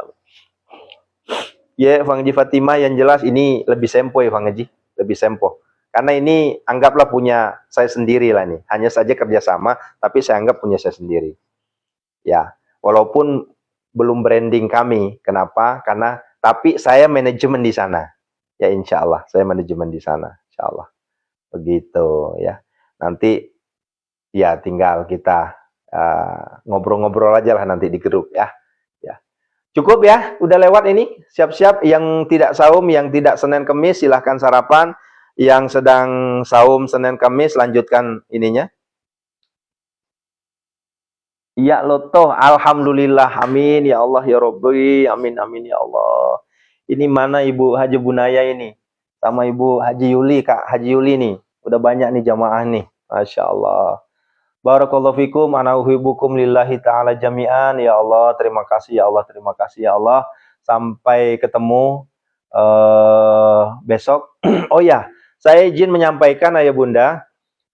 Ya, Bang Haji Fatimah, yang jelas ini lebih sempo ya Bang Haji, lebih sempo. Karena ini anggaplah punya saya sendiri lah nih. Hanya saja kerjasama, tapi saya anggap punya saya sendiri. Ya, walaupun belum branding kami. Kenapa? Karena tapi saya manajemen di sana. Ya insya Allah, saya manajemen di sana. Insya Allah. Begitu ya. Nanti ya tinggal kita ngobrol-ngobrol aja lah nanti di grup ya. Ya. Cukup ya, udah lewat ini. Siap-siap yang tidak saum, yang tidak Senin Kemis silahkan sarapan. Yang sedang saum Senin Kemis lanjutkan ininya. Iya loh, alhamdulillah, amin ya Allah ya Rabbi, amin amin ya Allah. Ini mana Ibu Haji Bunaya ini? Sama Ibu Haji Yuli, Kak Haji Yuli nih. Udah banyak nih jamaah nih. Masya Allah. Barakallahu fikum, ana uhibbukum lillahi ta'ala jami'an. Ya Allah, terima kasih ya Allah, terima kasih ya Allah. Sampai ketemu besok. Oh ya, saya izin menyampaikan ayah bunda,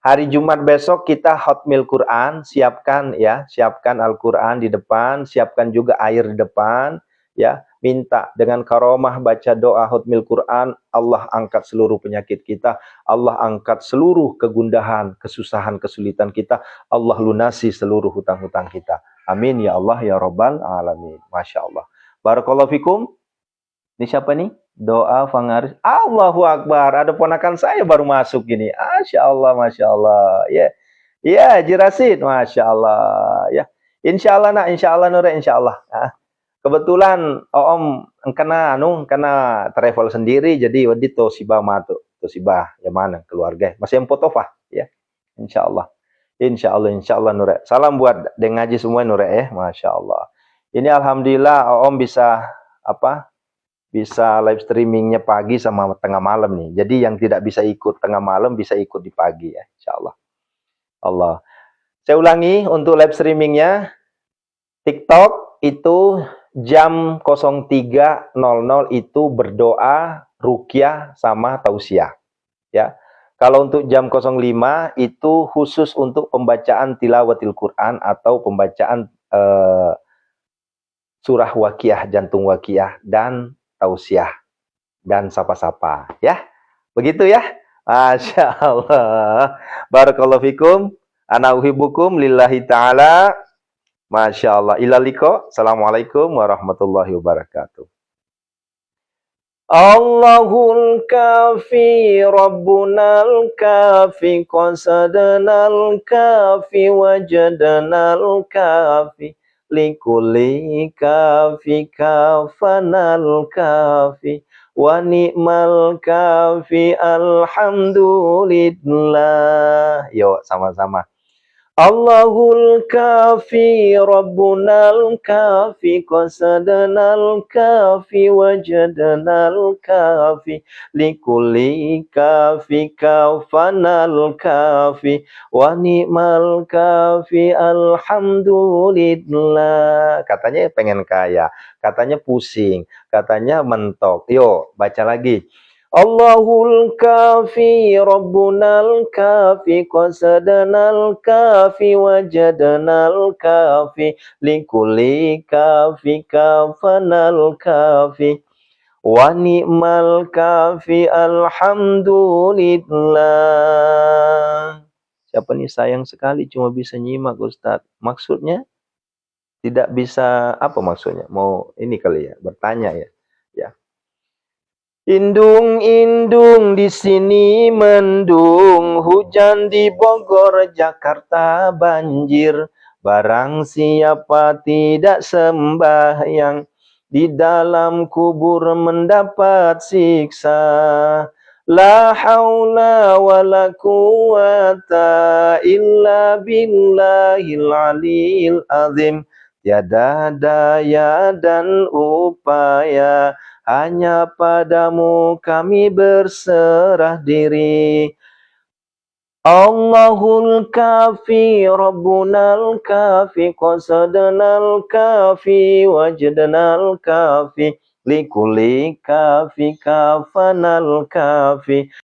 hari Jumat besok kita hotmil Quran, siapkan ya, siapkan Al-Quran di depan, siapkan juga air di depan, ya, minta dengan karomah baca doa hotmil Quran, Allah angkat seluruh penyakit kita, Allah angkat seluruh kegundahan, kesusahan, kesulitan kita, Allah lunasi seluruh hutang-hutang kita. Amin ya Allah ya Rabbal Alamin. Masya Allah. Barakallahu fikum. Ini siapa nih? Doa Fangaris. Allahu Akbar. Ada ponakan saya baru masuk gini. Masya Allah, Masya Allah. Ya, ya, Jirasid. Masya Allah. Ya, Insya Allah nak, Insya Allah Nure, Insya Allah. Kebetulan Om kena travel sendiri, jadi wadi Tosibah matu. Tosibah, ya mana keluarga. Masih yang potofah, ya. Insya Allah. Insya Allah, Insya Allah Nure. Salam buat deng ngaji semua Nure ya. Masya Allah. Ini alhamdulillah Om bisa bisa live streamingnya pagi sama tengah malam nih. Jadi yang tidak bisa ikut tengah malam bisa ikut di pagi ya, insya Allah. Allah. Saya ulangi untuk live streamingnya, TikTok itu jam 03.00 itu berdoa, ruqyah sama tausiah. Ya. Kalau untuk jam 05 itu khusus untuk pembacaan tilawatil Quran atau pembacaan surah Waqiah, jantung Waqiah dan tausiah dan sapa-sapa ya. Begitu ya. Masya Allah. Barakallahu fikum. Ana uhibbukum lillahi ta'ala. Masya Allah. Ila liqa. Assalamualaikum warahmatullahi wabarakatuh. Allahul kafi Rabbunal kafi qasadanal kafi wajadanal kafi likulli kafi kafanal kafi wa ni'mal kafi alhamdulillah. Yuk sama-sama. Allahul kafi Rabbunal kafi qasadanal kafi wajadanal kafi likulli kafi kafanal kafi wa ni'mal kafi alhamdulillah. Katanya pengen kaya, katanya pusing, katanya mentok. Yuk baca lagi. Allahul kafi Rabbunal kafi qasadanal kafi wajadanal kafi likulli kafi kafanal kafi wa ni'mal kafi alhamdulillah. Siapa nih sayang sekali cuma bisa nyimak Ustadz. Maksudnya tidak bisa apa maksudnya? Mau ini kali ya, bertanya ya. Ya. Indung-indung di sini mendung, hujan di Bogor, Jakarta banjir. Barang siapa tidak sembahyang, di dalam kubur mendapat siksa. La haula wa la quwata illa billahil aliyil azim. Tiada daya dan upaya, hanya padamu kami berserah diri. Allahul kafi, Rabbunal kafi, qasadnal kafi, wajdnal kafi, likulli kafi kafanal kafi.